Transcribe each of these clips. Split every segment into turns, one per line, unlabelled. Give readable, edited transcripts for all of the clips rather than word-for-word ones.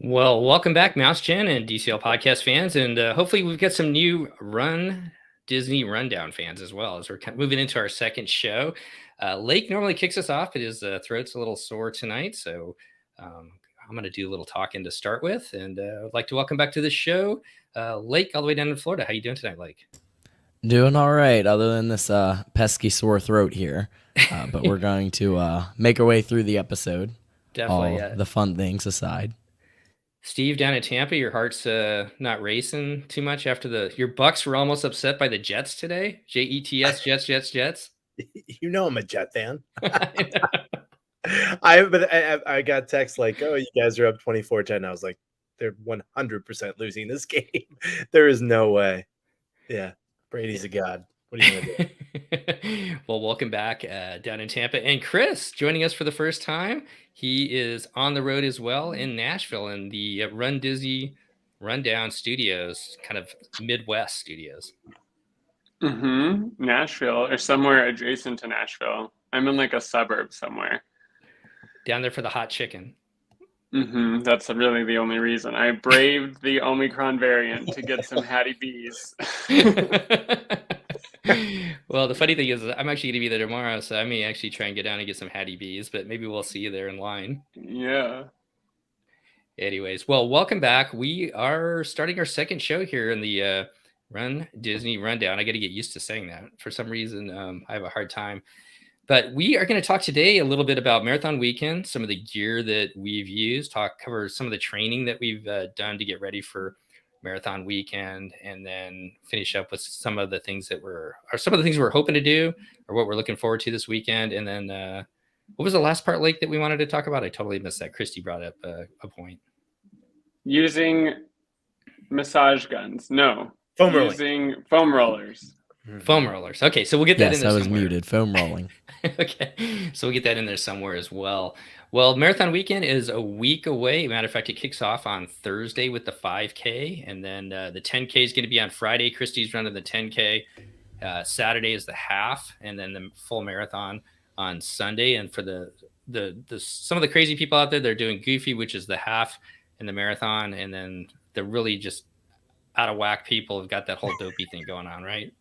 Well, welcome back, Mouse Gen and DCL podcast fans, and hopefully we've got some new Run Disney Rundown fans as well as we're moving into our second show. Lake normally kicks us off, but his throat's a little sore tonight, so I'm going to do a little talking to start with, and I'd like to welcome back to the show, Lake, all the way down in Florida. How you doing tonight, Lake?
Doing all right, other than this pesky sore throat here, but we're going to make our way through the episode.
Definitely,
all the fun things aside.
Steve, down in Tampa, your heart's not racing too much after your Bucks were almost upset by the Jets today. Jets, Jets.
You know I'm a Jet fan. I got text like, "Oh, you guys are up 24-10." I was like, "They're 100% losing this game. There is no way." Yeah, Brady's a god. What are you gonna do?
Well, welcome back down in Tampa, and Chris joining us for the first time. He is on the road as well in Nashville in the Run Disney Rundown Studios, kind of Midwest studios.
Nashville, or somewhere adjacent to Nashville. I'm in like a suburb somewhere.
Down there for the hot chicken.
That's really the only reason. I braved the Omicron variant to get some Hattie B's.
Well, the funny thing is I'm actually going to be there tomorrow, so I may actually try and get down and get some Hattie B's, but maybe we'll see you there in line.
Yeah.
Anyways, well, welcome back. We are starting our second show here in the Run Disney Rundown. I got to get used to saying that. For some reason, I have a hard time. But we are going to talk today a little bit about Marathon Weekend, some of the gear that we've used, cover some of the training that we've done to get ready for Marathon Weekend, and then finish up with some of the things that we're hoping to do or what we're looking forward to this weekend. And then what was the last part, Lake, that we wanted to talk about? I totally missed that. Christy brought up a point.
Using massage guns. No.
Foam rolling.
Using foam rollers.
Foam rollers. Okay, so we'll get that in there
somewhere.
somewhere.
I was muted. Foam rolling.
Okay, so we'll get that in there somewhere as well. Well, Marathon Weekend is a week away. Matter of fact, it kicks off on Thursday with the 5K, and then the 10K is going to be on Friday. Christy's running the 10K. Saturday is the half, and then the full marathon on Sunday. And for the some of the crazy people out there, they're doing Goofy, which is the half, and the marathon, and then the really just out of whack people have got that whole dopey thing going on, right?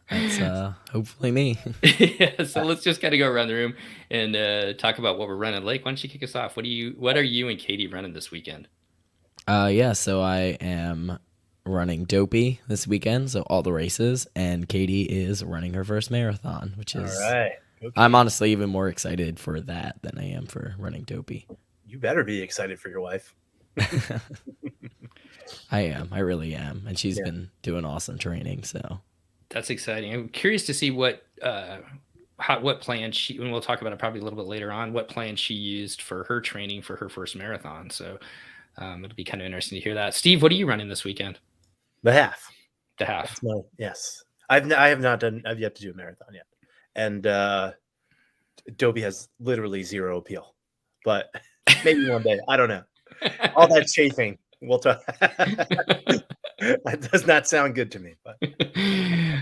That's hopefully me.
Yeah, so let's just kind of go around the room and talk about what we're running. Lake, why don't you kick us off? What are you and Katie running this weekend?
So I am running Dopey this weekend, so all the races, and Katie is running her first marathon, which is
all right. Okay.
I'm honestly even more excited for that than I am for running Dopey.
You better be excited for your wife.
I really am, and she's been doing awesome training, so
that's exciting. I'm curious to see what plan she, and we'll talk about it probably a little bit later on, what plan she used for her training for her first marathon. So it'll be kind of interesting to hear that. Steve, what are you running this weekend?
The half.
Yes.
I've yet to do a marathon yet, and Dopey has literally zero appeal, but maybe one day. I don't know. All that chafing. We'll talk. That does not sound good to me. But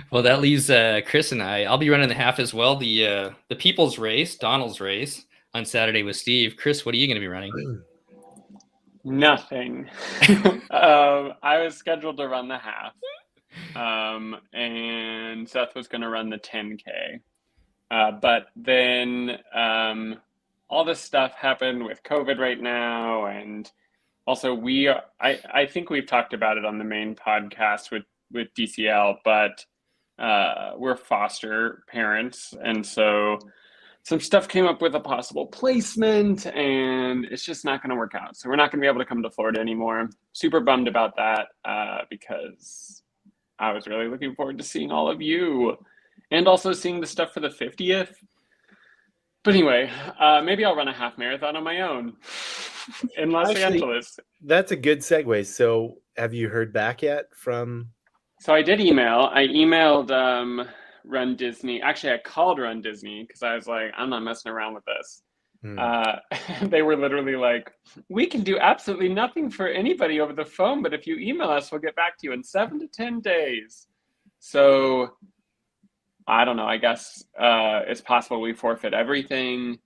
well, that leaves Chris and I. I'll be running the half as well. The People's Race, Donald's Race, on Saturday with Steve. Chris, what are you going to be running?
Nothing. I was scheduled to run the half, and Seth was going to run the 10K. But then all this stuff happened with COVID right now, and also I think we've talked about it on the main podcast with DCL, but we're foster parents, and so some stuff came up with a possible placement, and it's just not going to work out. So we're not going to be able to come to Florida anymore. Super bummed about that because I was really looking forward to seeing all of you and also seeing the stuff for the 50th. But anyway, maybe I'll run a half marathon on my own in Los Angeles.
That's a good segue. So have you heard back yet from?
So I did email. I emailed Run Disney. Actually, I called Run Disney because I was like, I'm not messing around with this. They were literally like, we can do absolutely nothing for anybody over the phone, but if you email us, we'll get back to you in 7 to 10 days. So I don't know. I guess it's possible we forfeit everything,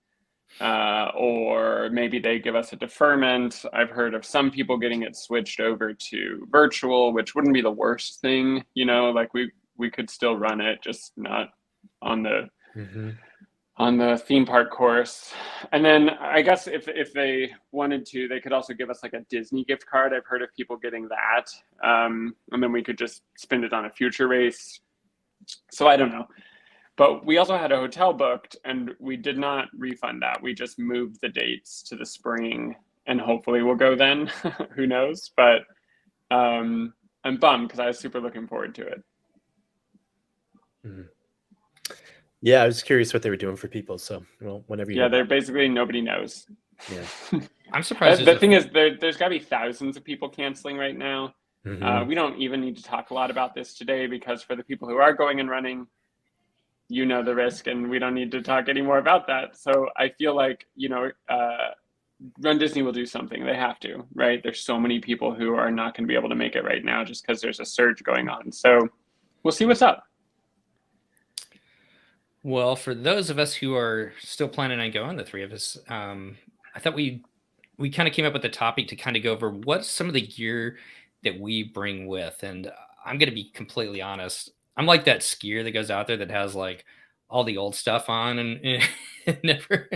or maybe they give us a deferment. I've heard of some people getting it switched over to virtual, which wouldn't be the worst thing. Like we could still run it, just not on the on the theme park course. And then I guess if they wanted to, they could also give us like a Disney gift card. I've heard of people getting that. And then we could just spend it on a future race. So I don't know. But we also had a hotel booked and we did not refund that. We just moved the dates to the spring and hopefully we'll go then. Who knows? But I'm bummed because I was super looking forward to it.
Yeah, I was curious what they were doing for people. So, well, whenever you.
Yeah, they're basically nobody knows.
Yeah.
I'm surprised.
The thing is, there's got to be thousands of people canceling right now.
Mhm.
We don't even need to talk a lot about this today because for the people who are going and running, the risk, and we don't need to talk anymore about that. So I feel like, Run Disney will do something. They have to, right? There's so many people who are not going to be able to make it right now just because there's a surge going on. So we'll see what's up.
Well, for those of us who are still planning on going, the three of us, I thought we kind of came up with a topic to kind of go over what's some of the gear that we bring with. And I'm going to be completely honest. I'm like that skier that goes out there that has like all the old stuff on and never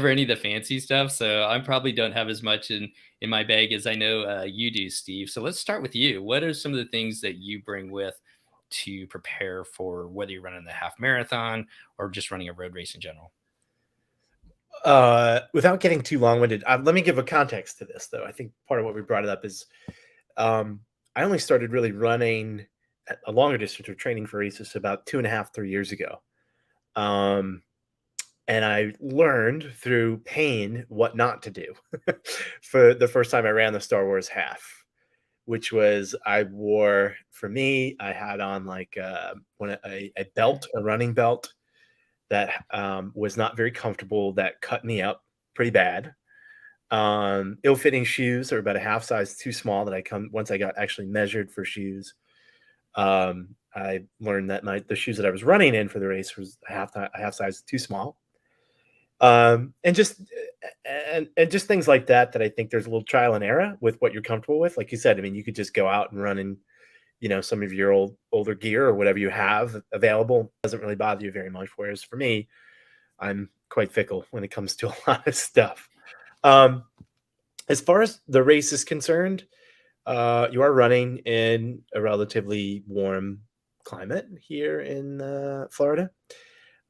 any of the fancy stuff. So I probably don't have as much in my bag as I know you do, Steve. So let's start with you. What are some of the things that you bring with to prepare for whether you're running the half marathon or just running a road race in general?
Without getting too long-winded, let me give a context to this, though. I think part of what we brought it up is I only started really running at a longer distance or training for races about 2.5-3 years ago. And I learned through pain what not to do for the first time I ran the Star Wars half, which was I had on like a belt, a running belt that was not very comfortable, that cut me up pretty bad. Ill-fitting shoes are about a half size too small once I got actually measured for shoes. I learned that the shoes that I was running in for the race was a half size too small. And just things like that I think there's a little trial and error with what you're comfortable with. Like you said, I mean, you could just go out and run in, some of your older gear or whatever you have available. It doesn't really bother you very much. Whereas for me, I'm quite fickle when it comes to a lot of stuff. As far as the race is concerned, you are running in a relatively warm climate here in Florida.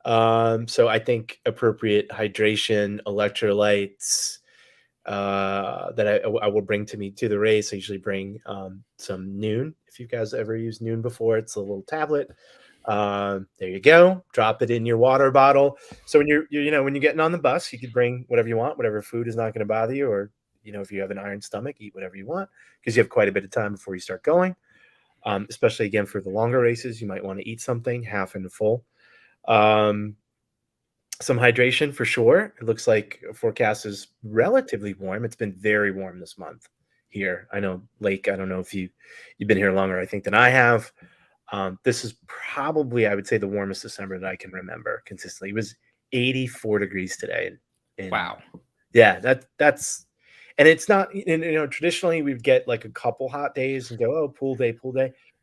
So I think appropriate hydration, electrolytes that I will bring to the race. I usually bring some Nuun. If you guys ever used Nuun before, it's a little tablet. There you go. Drop it in your water bottle. So when you're when you're getting on the bus, you could bring whatever you want, whatever food is not going to bother you, or if you have an iron stomach, eat whatever you want because you have quite a bit of time before you start going. Especially again for the longer races, you might want to eat something half and full. Some hydration for sure. It looks like forecast is relatively warm. It's been very warm this month here. I know, Lake, I don't know if you've been here longer, I think, than I have. This is probably, I would say, the warmest December that I can remember consistently. It was 84 degrees today.
Wow.
Yeah, that's, and it's not, traditionally we'd get like a couple hot days and go, oh, pool day.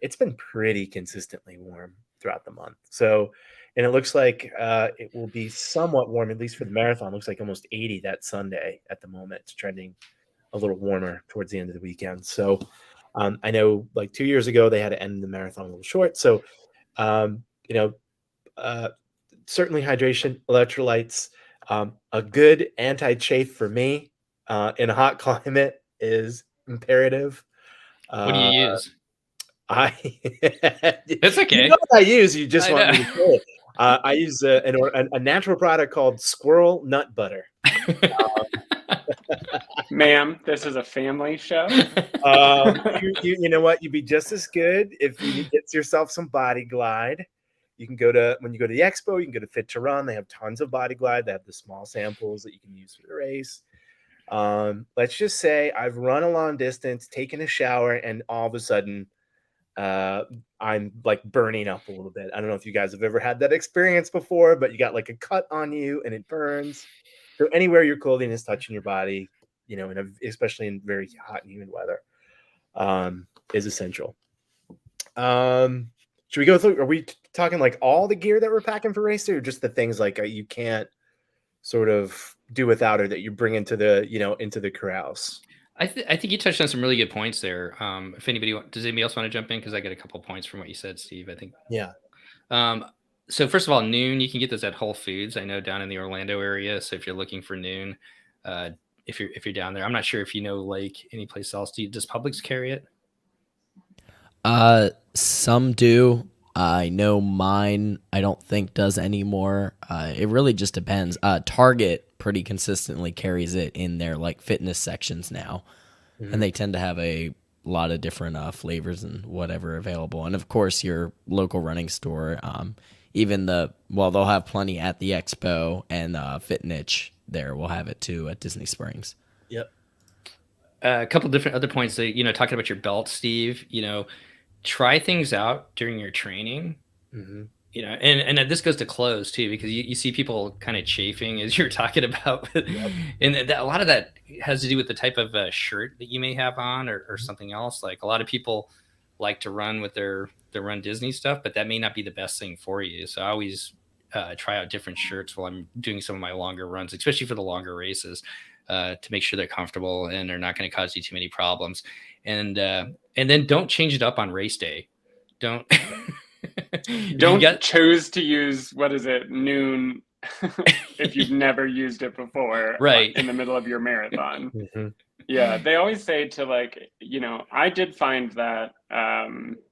It's been pretty consistently warm throughout the month. So, and it looks like it will be somewhat warm, at least for the marathon. It looks like almost 80 that Sunday at the moment. It's trending a little warmer towards the end of the weekend. So I know like 2 years ago, they had to end the marathon a little short. So, certainly hydration, electrolytes, a good anti-chafe for me in a hot climate is imperative.
What do you use?
It's
okay.
You know what I use? You just want me to say it. I use a natural product called squirrel nut butter.
Ma'am, this is a family show.
You know what? You'd be just as good if you get yourself some Body Glide. You can go to, when you go to the expo, you can go to Fit to Run. They have tons of Body Glide. They have the small samples that you can use for the race. Let's just say I've run a long distance, taken a shower, and all of a sudden I'm like burning up a little bit. I don't know if you guys have ever had that experience before, but you got like a cut on you and it burns. So anywhere your clothing is touching your body, you know, especially in very hot and humid weather, is essential. Should we go through? Are we talking like all the gear that we're packing for race day, or just the things like you can't sort of do without, or that you bring into the, you know, into the corrals?
I think you touched on some really good points there. If does anybody else want to jump in? Because I get a couple points from what you said, Steve. I think.
Yeah.
So first of all, Noon, you can get those at Whole Foods. I know down in the Orlando area. So if you're looking for Noon, if you're down there, I'm not sure if you know like any place else. Does Publix carry it?
Some do. I know mine, I don't think does anymore. It really just depends. Target pretty consistently carries it in their like fitness sections now, and they tend to have a lot of different flavors and whatever available. And of course, your local running store, even they'll have plenty at the expo, and Fit Niche there will have it too at Disney Springs.
Yep.
A couple different other points that, you know, talking about your belt, Steve, you know, try things out during your training, you know, and this goes to clothes too, because you see people kind of chafing as you're talking about, and a lot of that has to do with the type of shirt that you may have on, or something else. Like a lot of people like to run with their Run Disney stuff, but that may not be the best thing for you. So I always try out different shirts while I'm doing some of my longer runs, especially for the longer races, to make sure they're comfortable and they're not going to cause you too many problems. And then don't change it up on race day. Don't
choose to use, what is it, Noon if you've never used it before,
right,
in the middle of your marathon. Yeah, they always say to, like, you know, I did find that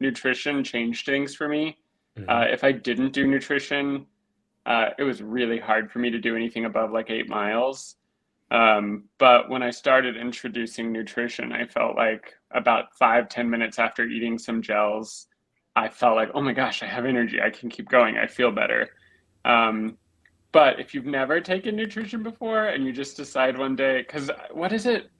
nutrition changed things for me. If I didn't do nutrition, it was really hard for me to do anything above like 8 miles. But when I started introducing nutrition, I felt like about 5-10 minutes after eating some gels, I felt like, oh my gosh, I have energy. I can keep going. I feel better. But if you've never taken nutrition before and you just decide one day, because what is it?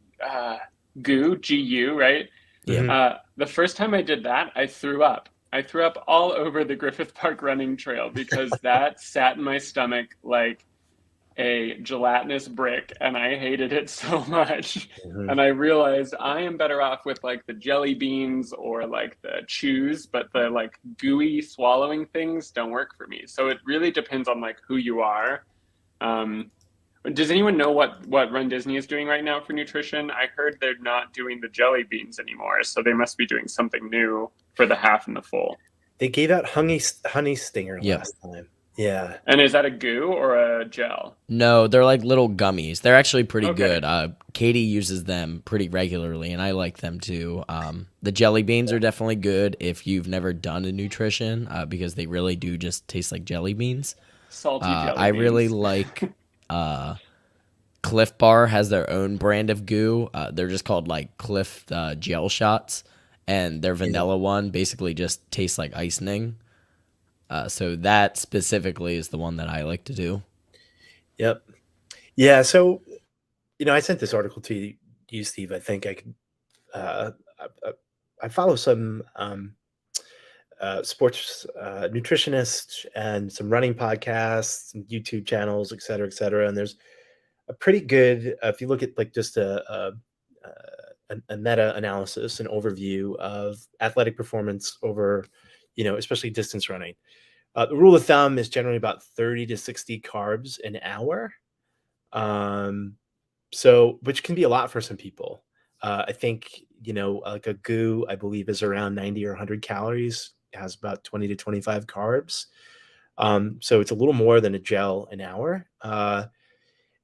GU, right?
Yeah.
The first time I did that, I threw up. I threw up all over the Griffith Park running trail because that sat in my stomach like a gelatinous brick, and I hated it so much. And I realized I am better off with like the jelly beans or like the chews, but the like gooey swallowing things don't work for me. So it really depends on like who you are. Does anyone know what Run Disney is doing right now for nutrition? I heard they're not doing the jelly beans anymore, so they must be doing something new for the half and the full.
They gave out honey stinger last time. Yeah.
And is that a goo or a gel?
No, they're like little gummies. They're actually pretty good. Katie uses them pretty regularly, and I like them too. The jelly beans are definitely good if you've never done a nutrition, because they really do just taste like jelly beans.
Salty jelly beans.
I really like Cliff Bar has their own brand of goo. They're just called like Cliff gel shots, and their vanilla one basically just tastes like icing. So that specifically is the one that I like to do.
Yep. Yeah. So, you know, I sent this article to you, Steve. I think I could. I follow some sports nutritionists and some running podcasts and YouTube channels, et cetera, et cetera. And there's a pretty good, if you look at like just a meta analysis, an overview of athletic performance over, you know, especially distance running. The rule of thumb is generally about 30 to 60 carbs an hour. So, which can be a lot for some people. I think, you know, like a goo, I believe, is around 90 or 100 calories. It has about 20 to 25 carbs. So it's a little more than a gel an hour.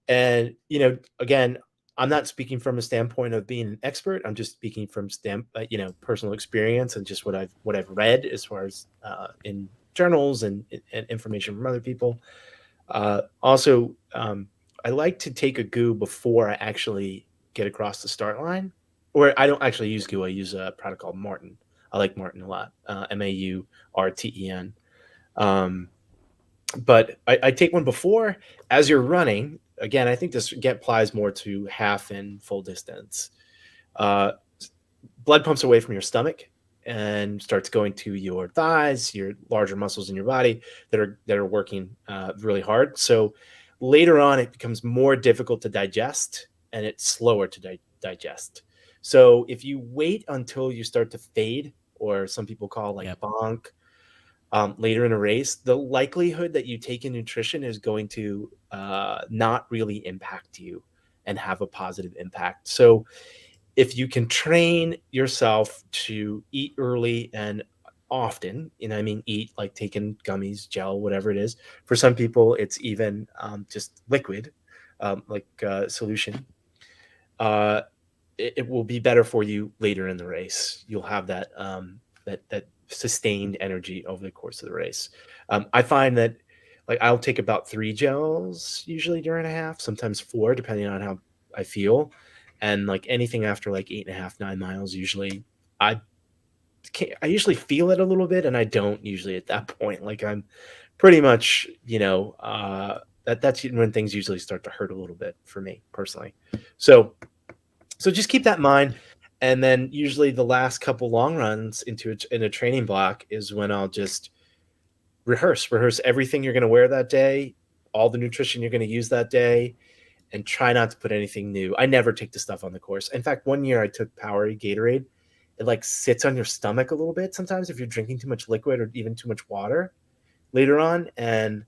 And, you know, again, I'm not speaking from a standpoint of being an expert. I'm just speaking from you know, personal experience and just what I've read as far as in journals and information from other people. Also, I like to take a goo before I actually get across the start line. Or I don't actually use goo. I use a product called Maurten. I like Maurten a lot. MAURTEN. But I take one before as you're running. Again, I think this applies more to half and full distance. Blood pumps away from your stomach and starts going to your thighs, your larger muscles in your body that are working really hard. So later on, it becomes more difficult to digest, and it's slower to digest. So if you wait until you start to fade, or some people call like bonk, later in a race, the likelihood that you take in nutrition is going to not really impact you and have a positive impact. So if you can train yourself to eat early and often, and I mean eat like taking gummies, gel, whatever it is. For some people, it's even just liquid, like solution. It will be better for you later in the race. You'll have that that sustained energy over the course of the race. I find that like I'll take about 3 gels usually during a half, sometimes 4, depending on how I feel. And like anything after like 8.5, 9 miles, usually I usually feel it a little bit, and I don't usually at that point. Like I'm pretty much, that's when things usually start to hurt a little bit for me personally. So just keep that in mind. And then usually the last couple long runs in a training block is when I'll just rehearse everything you're going to wear that day, all the nutrition you're going to use that day, and try not to put anything new. I never take the stuff on the course. In fact, one year I took Powerade Gatorade. It like sits on your stomach a little bit sometimes if you're drinking too much liquid or even too much water later on. And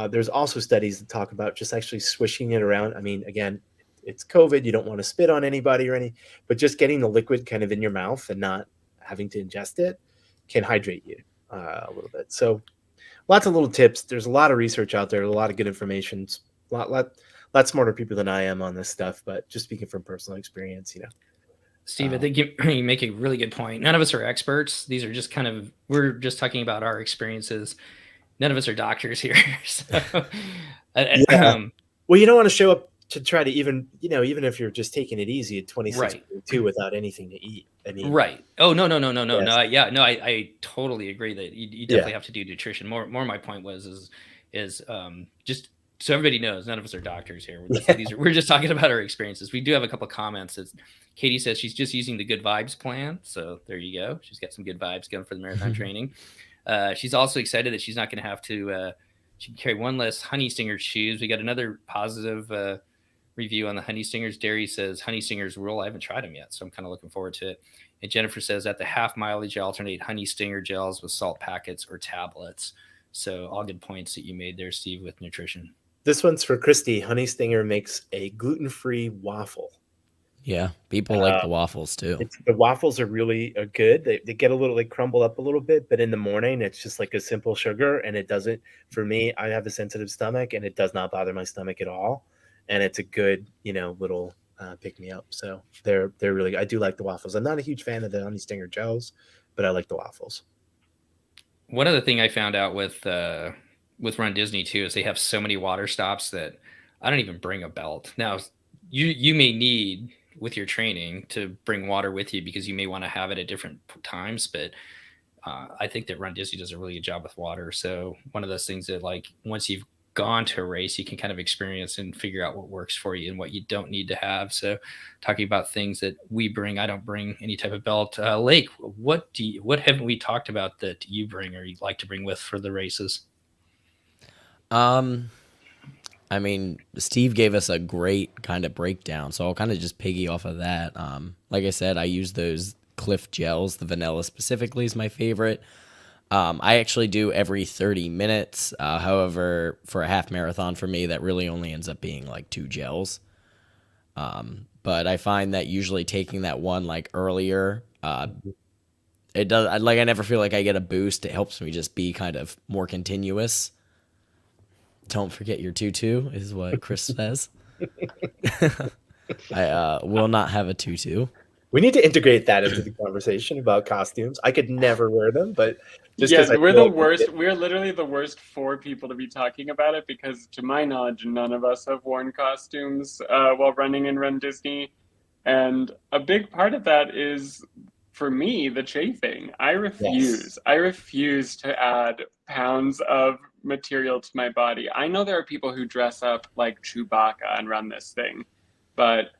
there's also studies that talk about just actually swishing it around. I mean, again, it's COVID. You don't want to spit on anybody or any, but just getting the liquid kind of in your mouth and not having to ingest it can hydrate you a little bit. So lots of little tips. There's a lot of research out there, a lot of good information, a lot smarter people than I am on this stuff, but just speaking from personal experience,
Steve, I think you make a really good point. None of us are experts. These are just we're just talking about our experiences. None of us are doctors here. So,
well, you don't want to show up to try to even if you're just taking it easy at 26.2 without anything to eat. I mean,
right. Oh, no. Yes. No, I totally agree that you definitely have to do nutrition. More my point is just so everybody knows, none of us are doctors here. We're just talking about our experiences. We do have a couple of comments. Katie says she's just using the Good Vibes plan. So there you go. She's got some good vibes going for the marathon training. She's also excited that she's not going to have to she can carry one less Honey Stinger shoes. We got another positive review on the Honey Stingers. Derry says Honey Stingers rule. I haven't tried them yet, so I'm kind of looking forward to it. And Jennifer says at the half mileage, you alternate Honey Stinger gels with salt packets or tablets. So all good points that you made there, Steve, with nutrition.
This one's for Christy. Honey Stinger makes a gluten-free waffle.
Yeah, people like the waffles too.
The waffles are really good. They get a little, they crumble up a little bit, but in the morning it's just like a simple sugar, and it doesn't. For me, I have a sensitive stomach, and it does not bother my stomach at all. And it's a good, little pick me up. So they're really. I do like the waffles. I'm not a huge fan of the Honey Stinger gels, but I like the waffles.
One other thing I found out with Run Disney too is they have so many water stops that I don't even bring a belt. Now you may need with your training to bring water with you because you may want to have it at different times, but I think that Run Disney does a really good job with water. So one of those things that like once you've gone to a race, you can kind of experience and figure out what works for you and what you don't need to have. So talking about things that we bring, I don't bring any type of belt. Lake, what haven't we talked about that you bring or you'd like to bring with for the races?
I mean, Steve gave us a great kind of breakdown, so I'll kind of just piggy off of that. Like I said, I use those Clif gels. The vanilla specifically is my favorite. I actually do every 30 minutes. However, for a half marathon for me, that really only ends up being like 2 gels. But I find that usually taking that one like earlier, it does. Like I never feel like I get a boost. It helps me just be kind of more continuous. Don't forget your tutu is what Chris says. I will not have a tutu.
We need to integrate that into the conversation about costumes. I could never wear them, but
just we're the worst. We're literally the worst 4 people to be talking about it because, to my knowledge, none of us have worn costumes while running in Run Disney, and a big part of that is for me, the chafing. I refuse.
Yes.
I refuse to add pounds of material to my body. I know there are people who dress up like Chewbacca and run this thing, but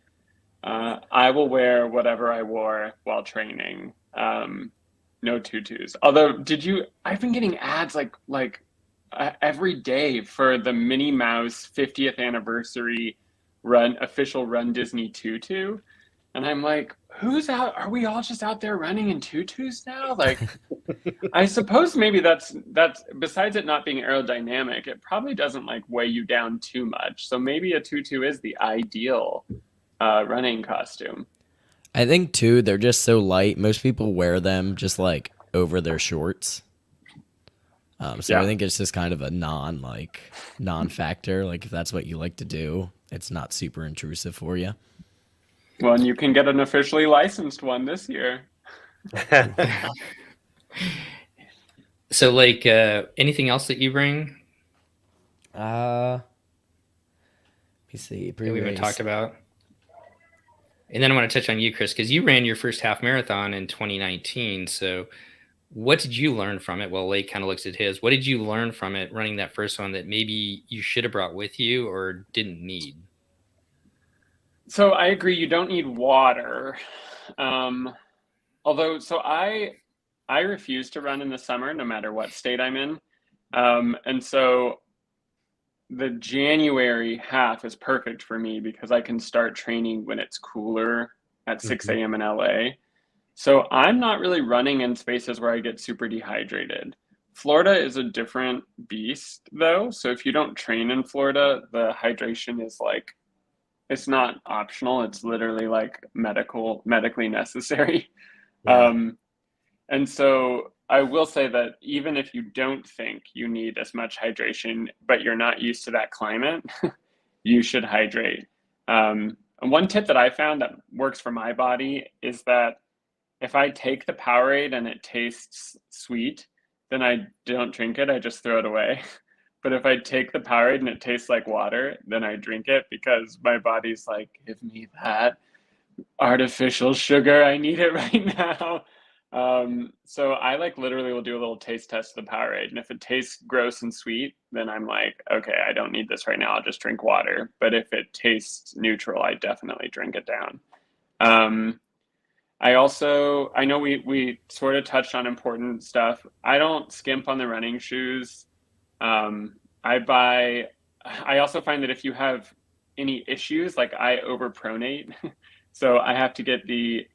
I will wear whatever I wore while training. No tutus. Although, I've been getting ads like every day for the Minnie Mouse 50th anniversary official Run Disney tutu. And I'm like, who's out? Are we all just out there running in tutus now? Like, I suppose maybe that's besides it not being aerodynamic, it probably doesn't like weigh you down too much. So maybe a tutu is the ideal running costume.
I think too, they're just so light. Most people wear them just like over their shorts. So
Yeah.
I think it's just kind of a non-factor. Like if that's what you like to do, it's not super intrusive for you.
Well, and you can get an officially licensed one this year.
So, like, anything else that you bring
Let me see.
that we haven't talked about? And then I want to touch on you, Chris, because you ran your first half marathon in 2019. So what did you learn from it? Well, Lake kind of looks at his. What did you learn from it running that first one that maybe you should have brought with you or didn't need?
So I agree, you don't need water. Although, so I refuse to run in the summer, no matter what state I'm in. And so the January half is perfect for me because I can start training when it's cooler at 6 a.m. in LA. So I'm not really running in spaces where I get super dehydrated. Florida is a different beast though. So if you don't train in Florida, the hydration is like, it's not optional. It's literally like medically necessary.
Yeah.
And so I will say that even if you don't think you need as much hydration, but you're not used to that climate, you should hydrate. And one tip that I found that works for my body is that if I take the Powerade and it tastes sweet, then I don't drink it, I just throw it away. But if I take the Powerade and it tastes like water, then I drink it because my body's like, give me that artificial sugar. I need it right now. So I like literally will do a little taste test of the Powerade. And if it tastes gross and sweet, then I'm like, okay, I don't need this right now. I'll just drink water. But if it tastes neutral, I definitely drink it down. I know we sort of touched on important stuff. I don't skimp on the running shoes. I also find that if you have any issues, like I overpronate, so I have to get the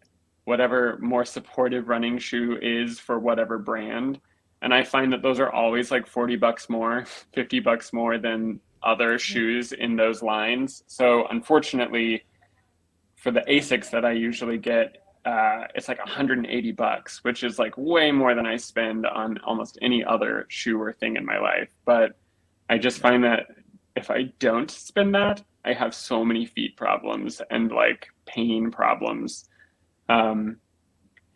whatever more supportive running shoe is for whatever brand. And I find that those are always like $40 more, $50 more than other shoes in those lines. So unfortunately, for the Asics that I usually get, it's like $180, which is like way more than I spend on almost any other shoe or thing in my life. But I just find that if I don't spend that, I have so many feet problems and like pain problems. And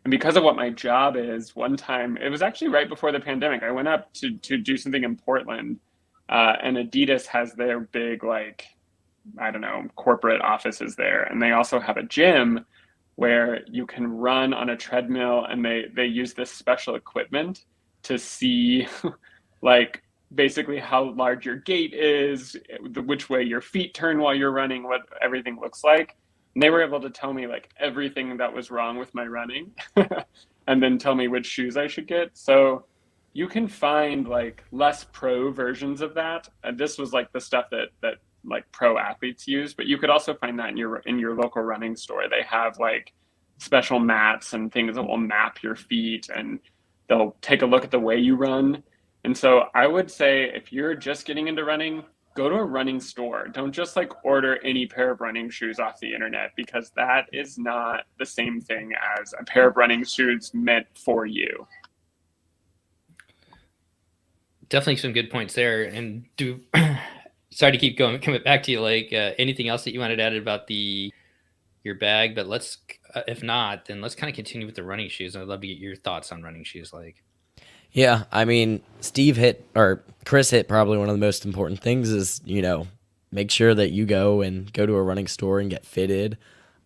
because of what my job is, one time, it was actually right before the pandemic, I went up to do something in Portland, and Adidas has their big, like, I don't know, corporate offices there. And they also have a gym where you can run on a treadmill, and they use this special equipment to see like basically how large your gait is, which way your feet turn while you're running, what everything looks like. And they were able to tell me like everything that was wrong with my running and then tell me which shoes I should get. So you can find like less pro versions of that. And this was like the stuff that like pro athletes use, but you could also find that in your local running store. They have like special mats and things that will map your feet, and they'll take a look at the way you run. And so I would say if you're just getting into running, go to a running store. Don't just like order any pair of running shoes off the internet, because that is not the same thing as a pair of running shoes meant for you.
Definitely some good points there. And sorry to keep coming back to you, like anything else that you wanted to add about your bag, but let's, if not, then let's kind of continue with the running shoes. I'd love to get your thoughts on running shoes, like.
Yeah, I mean, Chris hit probably one of the most important things is, make sure that you go to a running store and get fitted.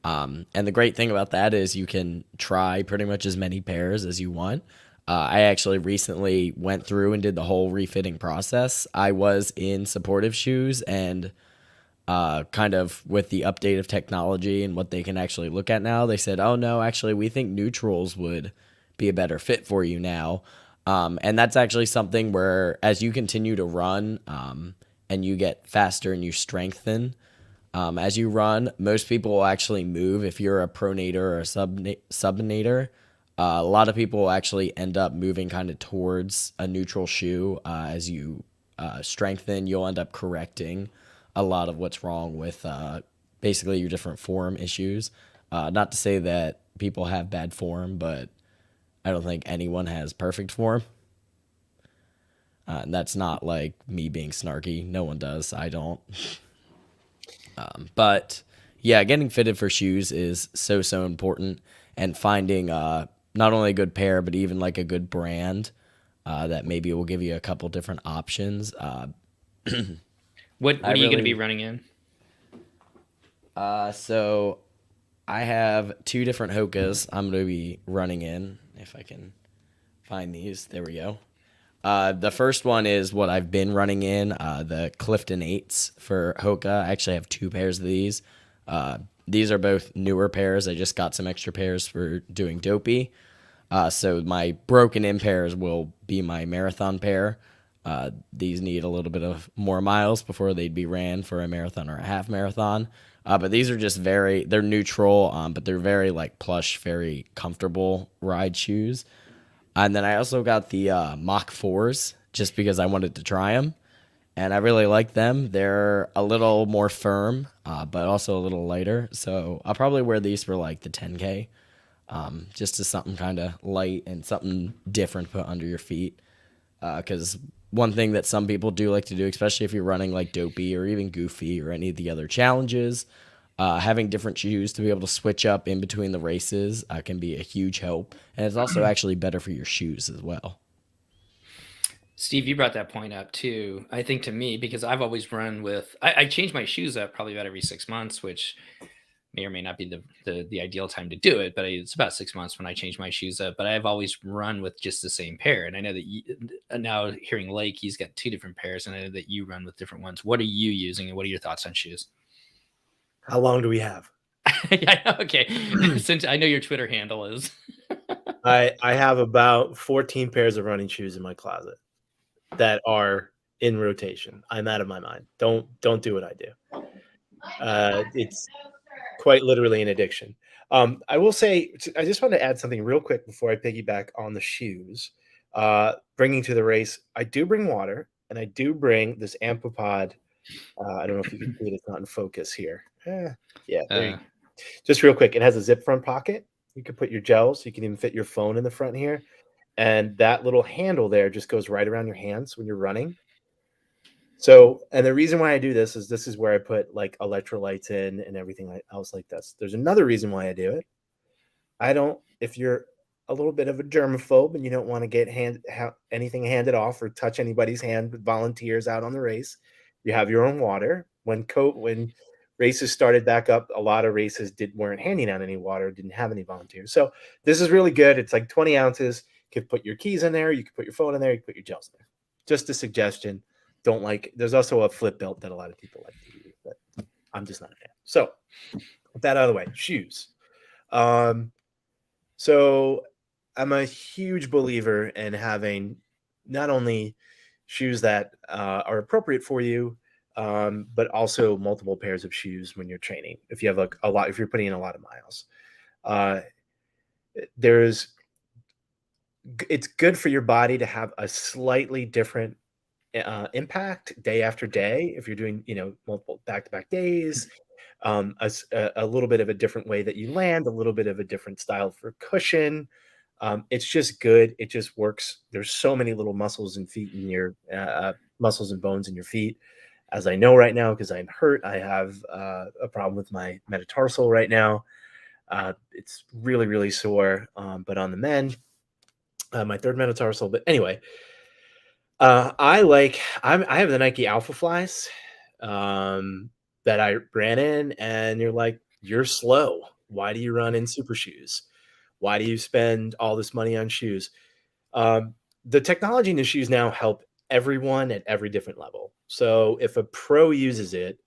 And the great thing about that is you can try pretty much as many pairs as you want. I actually recently went through and did the whole refitting process. I was in supportive shoes, and kind of with the update of technology and what they can actually look at now, they said, oh no, actually, we think neutrals would be a better fit for you now. And that's actually something where as you continue to run and you get faster and you strengthen, as you run, most people will actually move. If you're a pronator or a subnator, a lot of people will actually end up moving kind of towards a neutral shoe. As you strengthen, you'll end up correcting a lot of what's wrong with basically your different form issues. Not to say that people have bad form, but I don't think anyone has perfect form. And that's not like me being snarky. No one does. I don't. But yeah, getting fitted for shoes is so important, and finding not only a good pair, but even like a good brand that maybe will give you a couple different options.
What
I
are you going to be
really-
running in?
So I have two different Hokas I'm going to be running in, if I can find these. There we go. The first one is what I've been running in, the Clifton 8s for Hoka. I actually have two pairs of these. These are both newer pairs. I just got some extra pairs for doing Dopey. So my broken in pairs will be my marathon pair. These need a little bit of more miles before they'd be ran for a marathon or a half marathon. But these are just they're neutral, but they're very like plush, very comfortable ride shoes. And then I also got the Mach 4s just because I wanted to try them. And I really like them. They're a little more firm, but also a little lighter. So I'll probably wear these for like the 10K, just as something kind of light and something different to put under your feet. Because one thing that some people do like to do, especially if you're running like Dopey or even Goofy or any of the other challenges, having different shoes to be able to switch up in between the races can be a huge help. And it's also actually better for your shoes as well.
Steve, you brought that point up too. I think to me, because I've always run with, I change my shoes up probably about every 6 months, which may or may not be the ideal time to do it, but it's about 6 months when I change my shoes up. But I've always run with just the same pair. And I know that now hearing Lake, he's got two different pairs, and I know that you run with different ones. What are you using, and what are your thoughts on shoes?
How long do we have?
Yeah, okay. Since I know your Twitter handle is.
I have about 14 pairs of running shoes in my closet that are in rotation. I'm out of my mind. Don't do what I do. It's quite literally an addiction. I will say, I just want to add something real quick before I piggyback on the shoes. Bringing to the race, I do bring water, and I do bring this Ampopod. I don't know if you can see it. It's not in focus here. Yeah, there you go. Just real quick, it has a zip front pocket. You can put your gels. You can even fit your phone in the front here. And that little handle there just goes right around your hands when you're running. So, and the reason why I do this is where I put like electrolytes in and everything else like this. There's another reason why I do it. If you're a little bit of a germaphobe and you don't want to get anything handed off or touch anybody's hand with volunteers out on the race, you have your own water. When races started back up, a lot of races weren't handing out any water, didn't have any volunteers. So this is really good. It's like 20 ounces. You could put your keys in there. You could put your phone in there. You could put your gels in there. Just a suggestion. There's also a flip belt that a lot of people like to use, but I'm just not a fan. So with that out of the way, shoes. So I'm a huge believer in having not only shoes that are appropriate for you, but also multiple pairs of shoes when you're training. If you have if you're putting in a lot of miles, it's good for your body to have a slightly different impact day after day. If you're doing, multiple back-to-back days, a little bit of a different way that you land, a little bit of a different style for cushion. It's just good. It just works. There's so many little muscles and feet in your muscles and bones in your feet. As I know right now, because I'm hurt, I have a problem with my metatarsal right now. It's really, really sore. But on the men, my third metatarsal. But anyway, I have the Nike Alpha Flies that I ran in, and you're like, You're slow. Why do you run in super shoes? Why do you spend all this money on shoes? The technology in the shoes now help everyone at every different level. So if a pro uses it,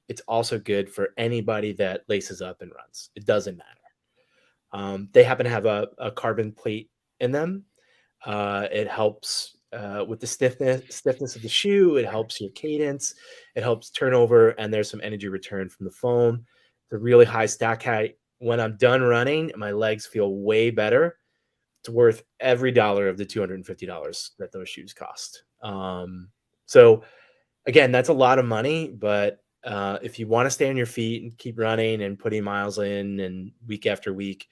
it's also good for anybody that laces up and runs. It doesn't matter. They happen to have a carbon plate in them. It helps with the stiffness of the shoe. It helps your cadence. It helps turnover, and there's some energy return from the foam. It's a really high stack height. When I'm done running, my legs feel way better. It's worth every dollar of the $250 that those shoes cost. So again, that's a lot of money, but if you want to stay on your feet and keep running and putting miles in and week after week,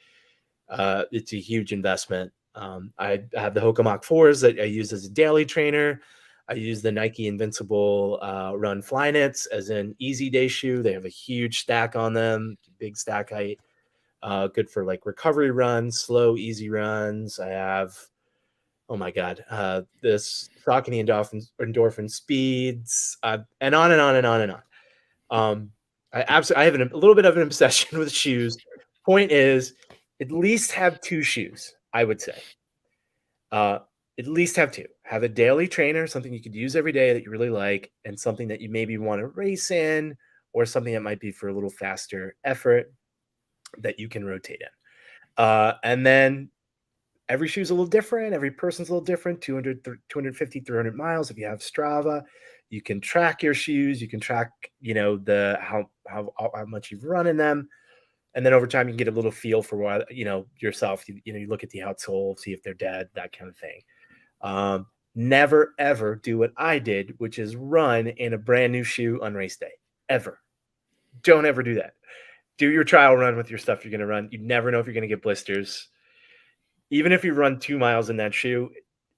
it's a huge investment. I have the Hoka Mach 4s that I use as a daily trainer. I use the Nike Invincible Run Flyknits as an easy day shoe. They have a huge stack on them, big stack height. Good for like recovery runs, slow, easy runs. I have, oh my God, this Saucony endorphin speeds, and on and on and on and on. I have a little bit of an obsession with shoes. Point is, at least have two shoes, I would say. At least have two. Have a daily trainer, something you could use every day that you really like, and something that you maybe want to race in, or something that might be for a little faster effort that you can rotate in. And then every shoe's a little different. Every person's a little different. 200, 250, 300 miles. If you have Strava, you can track your shoes. You can track, how much you've run in them. And then over time, you can get a little feel for what, yourself. You look at the outsole, see if they're dead, that kind of thing. Never, ever do what I did, which is run in a brand new shoe on race day. Ever. Don't ever do that. Do your trial run with your stuff you're going to run. You never know if you're going to get blisters. Even if you run 2 miles in that shoe,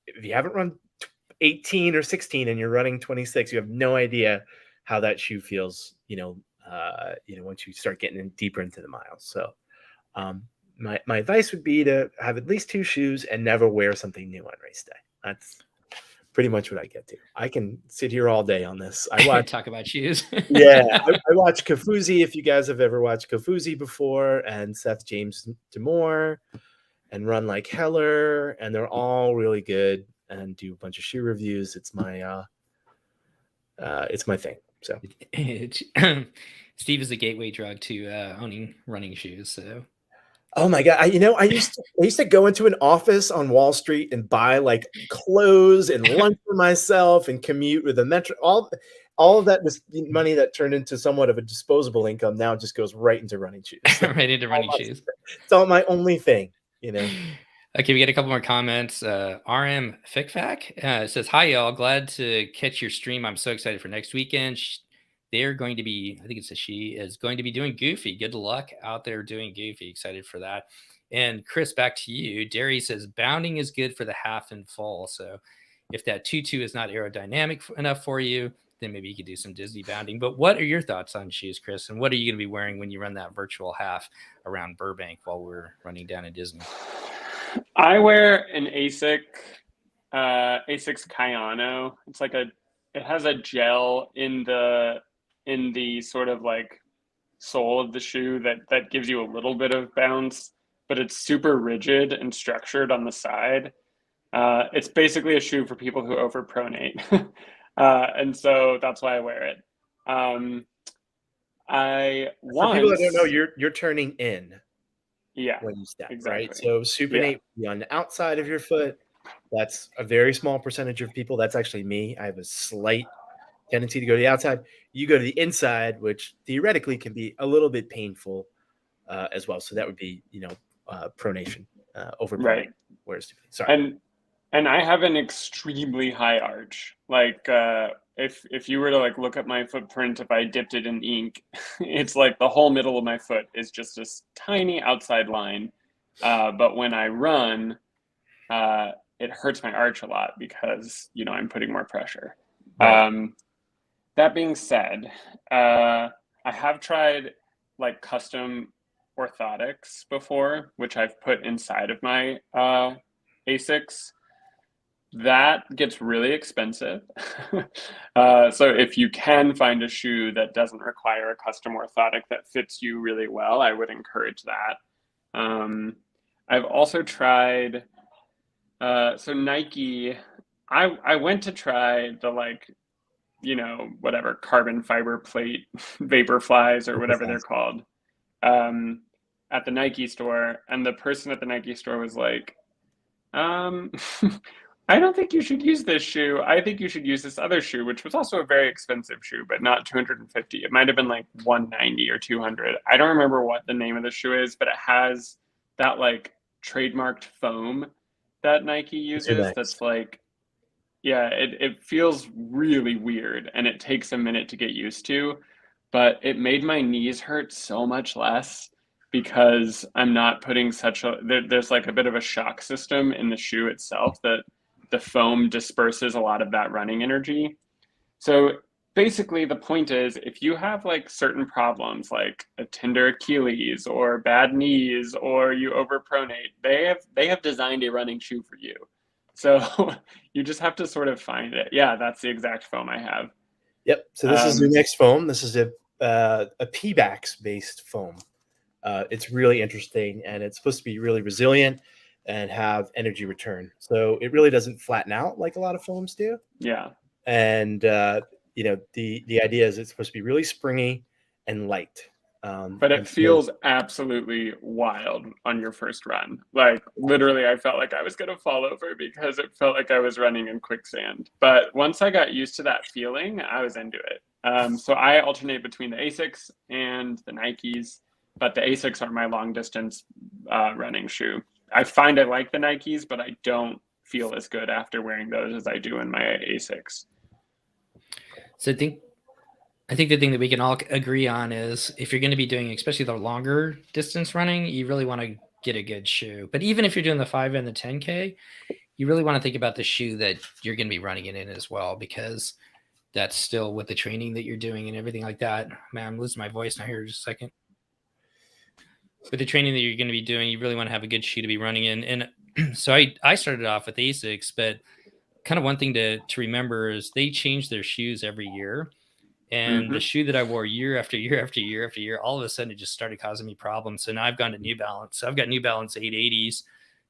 if you haven't run 18 or 16 and you're running 26, you have no idea how that shoe feels, once you start getting deeper into the miles. So my advice would be to have at least two shoes and never wear something new on race day. That's pretty much what I get to. I can sit here all day on this. I watch
talk about shoes.
Yeah, I watch Kofuzi. If you guys have ever watched Kofuzi before, and Seth James Demore, and Run Like Heller, and they're all really good and do a bunch of shoe reviews. It's my thing. So
Steve is a gateway drug to owning running shoes. So,
oh my God, I used to go into an office on Wall Street and buy like clothes and lunch for myself and commute with a metro. All of that was money that turned into somewhat of a disposable income. Now it just goes right into running shoes.
Right into running shoes.
It's all my only thing.
Okay, we get a couple more comments. RM Fickfack says, "Hi y'all, glad to catch your stream. I'm so excited for next weekend. They're going to be, I think it's she is going to be doing Goofy. Good luck out there doing Goofy. Excited for that." And Chris, back to you. Derry says, "Bounding is good for the half and full. So if that tutu is not aerodynamic enough for you, then maybe you could do some Disney bounding." But what are your thoughts on shoes, Chris? And what are you going to be wearing when you run that virtual half around Burbank while we're running down at Disney?
I wear an Asics Kayano. It's like it has a gel in the sort of like sole of the shoe that gives you a little bit of bounce, but it's super rigid and structured on the side. It's basically a shoe for people who overpronate. And so that's why I wear it.
For people that don't know, you're turning in.
Yeah,
when you step,
exactly.
right? So supinate would be on the outside of your foot. That's a very small percentage of people. That's actually me. I have a slight tendency to go to the outside. You go to the inside, which theoretically can be a little bit painful as well. So that would be, pronation, over
right.
Where's sorry.
And I have an extremely high arch. Like if you were to like look at my footprint, if I dipped it in ink, it's like the whole middle of my foot is just this tiny outside line. But when I run, it hurts my arch a lot because, I'm putting more pressure. Right. That being said, I have tried like custom orthotics before, which I've put inside of my Asics. that gets really expensive. So if you can find a shoe that doesn't require a custom orthotic that fits you really well, I would encourage that. I've also tried, so Nike, I went to try the whatever carbon fiber plate Vaporflies or whatever they're called, at the Nike store, and the person at the Nike store was like, I don't think you should use this shoe. I think you should use this other shoe, which was also a very expensive shoe, but not 250. It might have been like 190 or 200. I don't remember what the name of the shoe is, but it has that like trademarked foam that Nike uses.
nice.
That's like, yeah, it feels really weird and it takes a minute to get used to, but it made my knees hurt so much less because I'm not putting there's like a bit of a shock system in the shoe itself that the foam disperses a lot of that running energy. So basically the point is, if you have like certain problems like a tender Achilles or bad knees or you overpronate, they have designed a running shoe for you. So you just have to sort of find it. Yeah, that's the exact foam I have.
Yep. So this is ZoomX foam. This is a Pebax based foam. It's really interesting, and it's supposed to be really resilient and have energy return. So it really doesn't flatten out like a lot of foams do.
Yeah.
And the idea is it's supposed to be really springy and light.
But it feels absolutely wild on your first run. Like literally, I felt like I was going to fall over because it felt like I was running in quicksand. But once I got used to that feeling, I was into it. So I alternate between the Asics and the Nikes, but the Asics are my long distance running shoe. I find I like the Nikes, but I don't feel as good after wearing those as I do in my Asics.
So I think the thing that we can all agree on is if you're going to be doing, especially the longer distance running, you really want to get a good shoe. But even if you're doing the 5 and the 10K, you really want to think about the shoe that you're going to be running it in as well, because that's still with the training that you're doing and everything like that. Man, I'm losing my voice now here just a second. With the training that you're going to be doing, you really want to have a good shoe to be running in. And so I started off with Asics, but kind of one thing to remember is they change their shoes every year. And the shoe that I wore year after year after year after year, all of a sudden it just started causing me problems. So now I've gone to New Balance. So I've got New Balance 880s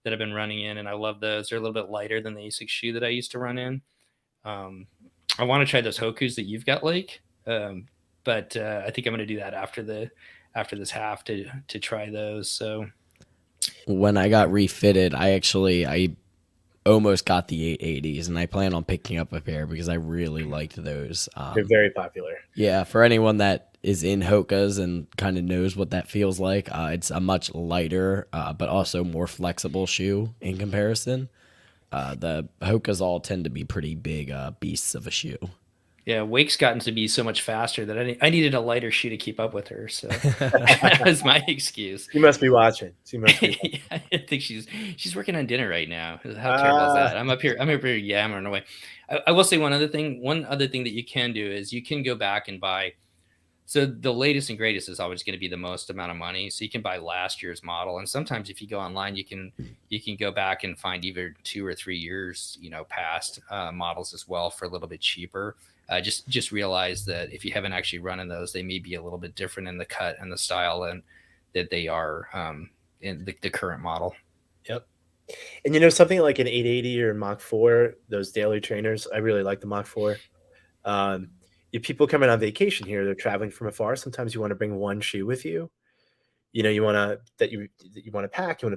that I've been running in, and I love those. They're a little bit lighter than the Asics shoe that I used to run in. I want to try those Hokus that you've got, Lake. But I think I'm going to do that after this half to try those. So
when I got refitted, I almost got the 880s, and I plan on picking up a pair because I really liked those.
They're very popular.
Yeah, for anyone that is in Hokas and kind of knows what that feels like, it's a much lighter but also more flexible shoe in comparison. The Hokas all tend to be pretty big beasts of a shoe.
Yeah, Wake's gotten to be so much faster that I needed a lighter shoe to keep up with her. So that was my excuse.
You must be watching.
Yeah, I think she's working on dinner right now. How terrible is that? I'm up here yammering away. I will say one other thing that you can do is you can go back and buy. So the latest and greatest is always going to be the most amount of money. So you can buy last year's model. And sometimes if you go online, you can go back and find either 2 or 3 years, past models as well for a little bit cheaper. Just realize that if you haven't actually run in those, they may be a little bit different in the cut and the style and that they are in the current model.
Yep. And something like an 880 or Mach 4, those daily trainers, I really like the Mach 4. If people coming on vacation here, they're traveling from afar. Sometimes you want to bring one shoe with you. You want to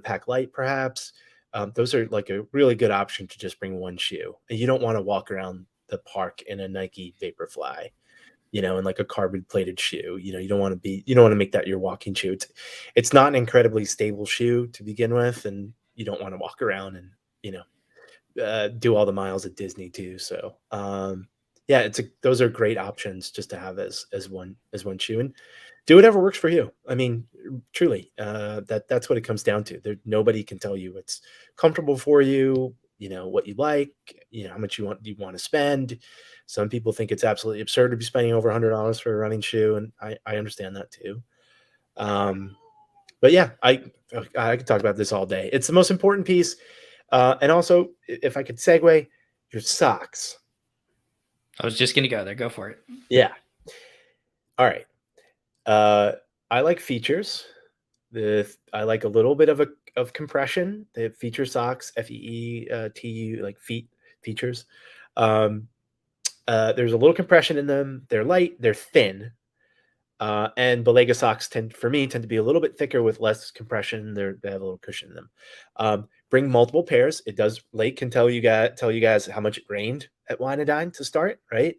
pack light, perhaps. Those are like a really good option to just bring one shoe. And you don't want to walk around the park in a Nike Vaporfly, in like a carbon plated shoe. You don't want to make that your walking shoe. It's not an incredibly stable shoe to begin with, and you don't want to walk around and do all the miles at Disney too. So those are great options just to have as one shoe, and do whatever works for you. I mean, truly, that's what it comes down to. Nobody can tell you what's comfortable for you. What you like, how much you want to spend. Some people think it's absolutely absurd to be spending over $100 for a running shoe, and I understand that too. But yeah, I could talk about this all day. It's the most important piece. And also, if I could segue, your socks.
I was just gonna go there. Go for it.
Yeah. All right. I like features. I like a little bit of compression. The feature socks, FEETU, like features. There's a little compression in them. They're light. They're thin. And Balega socks tend to be a little bit thicker with less compression. They have a little cushion in them. Bring multiple pairs. Lake can tell you guys how much it rained at Wynodine to start, right?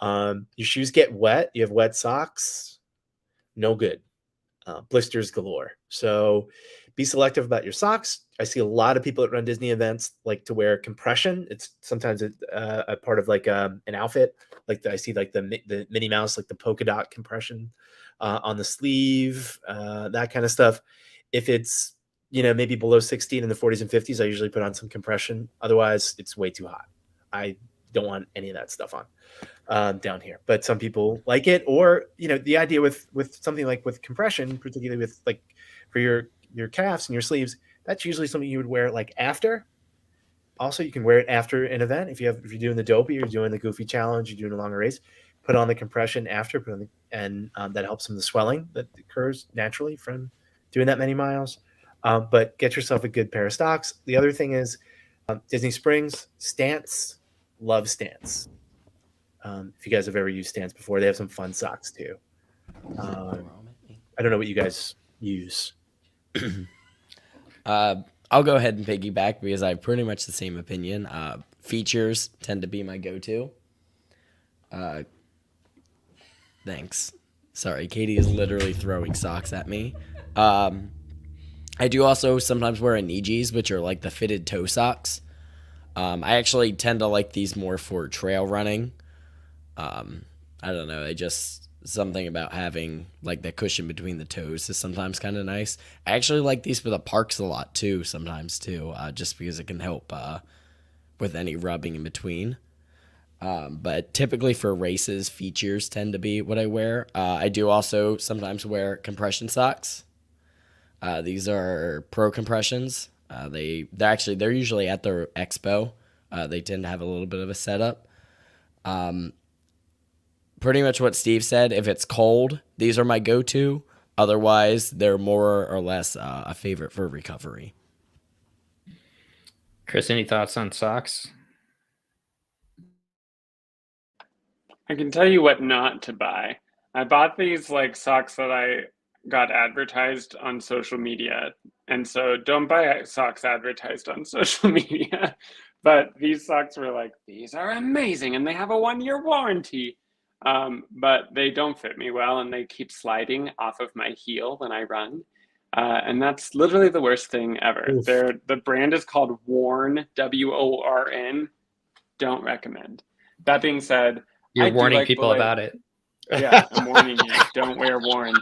Your shoes get wet. You have wet socks. No good. Blisters galore. So be selective about your socks. I see a lot of people at Run Disney events like to wear compression. It's sometimes a part of like an outfit. Like I see like the Minnie Mouse, like the polka dot compression on the sleeve, that kind of stuff. If it's, maybe below 16 in the 40s and 50s, I usually put on some compression. Otherwise, it's way too hot. I don't want any of that stuff on down here, but some people like it. Or the idea with something like with compression, particularly with like for your calves and your sleeves, that's usually something you would wear like after. Also, you can wear it after an event if you're doing the dopey, you're doing the goofy challenge, you're doing a longer race. Put on the compression after, that helps some of the swelling that occurs naturally from doing that many miles. But get yourself a good pair of stocks. The other thing is Disney Springs Stance. Love Stance. If you guys have ever used Stance before, they have some fun socks too. I don't know what you guys use.
I'll go ahead and piggyback because I have pretty much the same opinion. Features tend to be my go-to. Thanks. Sorry, Katie is literally throwing socks at me. I do also sometimes wear Anijis, which are like the fitted toe socks. I actually tend to like these more for trail running. I don't know. Something about having like that cushion between the toes is sometimes kind of nice. I actually like these for the parks a lot too, sometimes too, just because it can help with any rubbing in between. But typically for races, features tend to be what I wear. I do also sometimes wear compression socks. These are pro compressions. They're usually at the expo. They tend to have a little bit of a setup. Pretty much what Steve said. If it's cold, these are my go-to. Otherwise, they're more or less a favorite for recovery.
Chris, any thoughts on socks?
I can tell you what not to buy. I bought these like socks that I got advertised on social media. And so don't buy socks advertised on social media. But these socks were like, these are amazing and they have a 1-year warranty. But they don't fit me well and they keep sliding off of my heel when I run. And that's literally the worst thing ever.
Oof.
The brand is called Worn, WORN. Don't recommend. That being said,
You're warning people about it.
Yeah, I'm warning you. Don't wear Worn.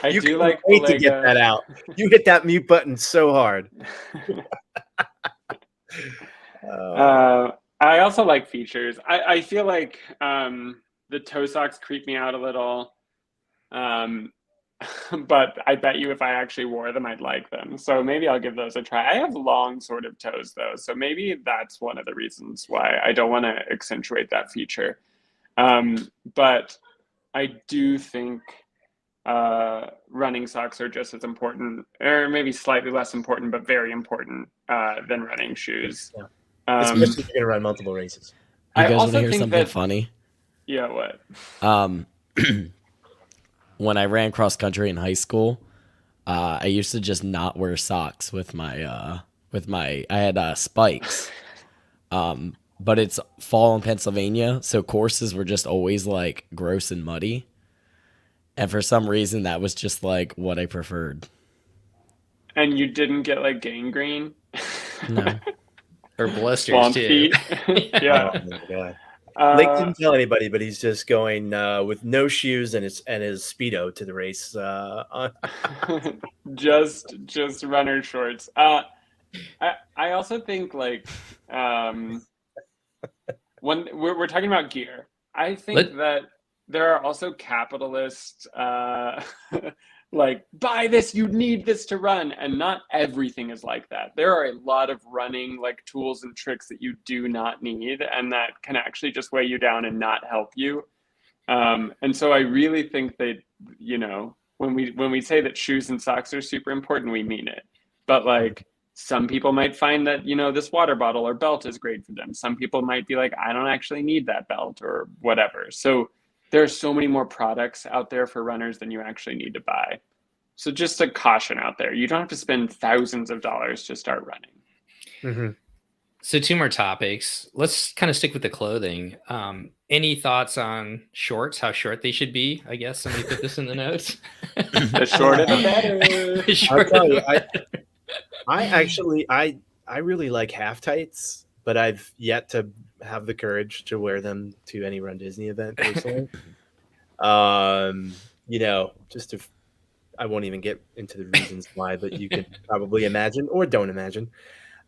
You can wait to get that out. You hit that mute button so hard.
I also like features. I feel like the toe socks creep me out a little. But I bet you if I actually wore them, I'd like them. So maybe I'll give those a try. I have long sort of toes though. So maybe that's one of the reasons why I don't want to accentuate that feature. But I do think running socks are just as important, or maybe slightly less important, but very important than running shoes.
Yeah. Especially if you're going to run multiple races.
You guys
I
want
also
to hear
think
something
that,
funny?
yeah, what?
When I ran cross country in high school, I used to just not wear socks with my I had spikes. But it's fall in Pennsylvania, so courses were just always like gross and muddy. And for some reason that was just like what I preferred.
And you didn't get like gangrene?
No.
Or blisters
Swamp
too.
feet? Yeah.
Oh my God. Lake didn't tell anybody, but he's just going with no shoes and his Speedo to the race.
Just runner shorts. I also think like when we're talking about gear, I think that there are also capitalist like, buy this, you need this to run, and not everything is like that. There are a lot of running like tools and tricks that you do not need, and that can actually just weigh you down and not help you. And so I really think that, you know, when we say that shoes and socks are super important, we mean it. But like, some people might find that, you know, this water bottle or belt is great for them. Some people might be like, I don't actually need that belt or whatever. So there are so many more products out there for runners than you actually need to buy. So just a caution out there. You don't have to spend thousands of dollars to start running.
Mhm.
So 2 more topics. Let's kind of stick with the clothing. Any thoughts on shorts? How short they should be? I guess somebody put this in the notes.
The shorter the better.
The
I'll
shorter
tell
the
you,
better.
I actually I really like half tights, but I've yet to have the courage to wear them to any Run Disney event personally. You know, just if I won't even get into the reasons why, but you can probably imagine or don't imagine.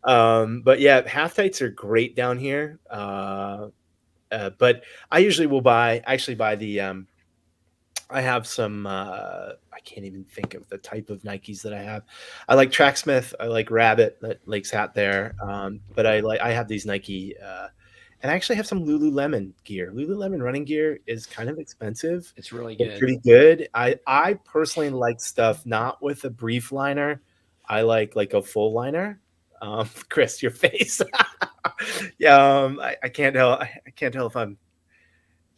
But yeah, half tights are great down here. But I usually will buy the I have some I can't even think of the type of Nikes that I have. I like Tracksmith, I like Rabbit that Lake's hat there. But I have these Nike and I actually have some Lululemon gear. Lululemon running gear is kind of expensive.
It's really
It's
good.
pretty good. I personally like stuff not with a brief liner. I like a full liner. Chris, your face. Yeah, I can't tell. I can't tell if I'm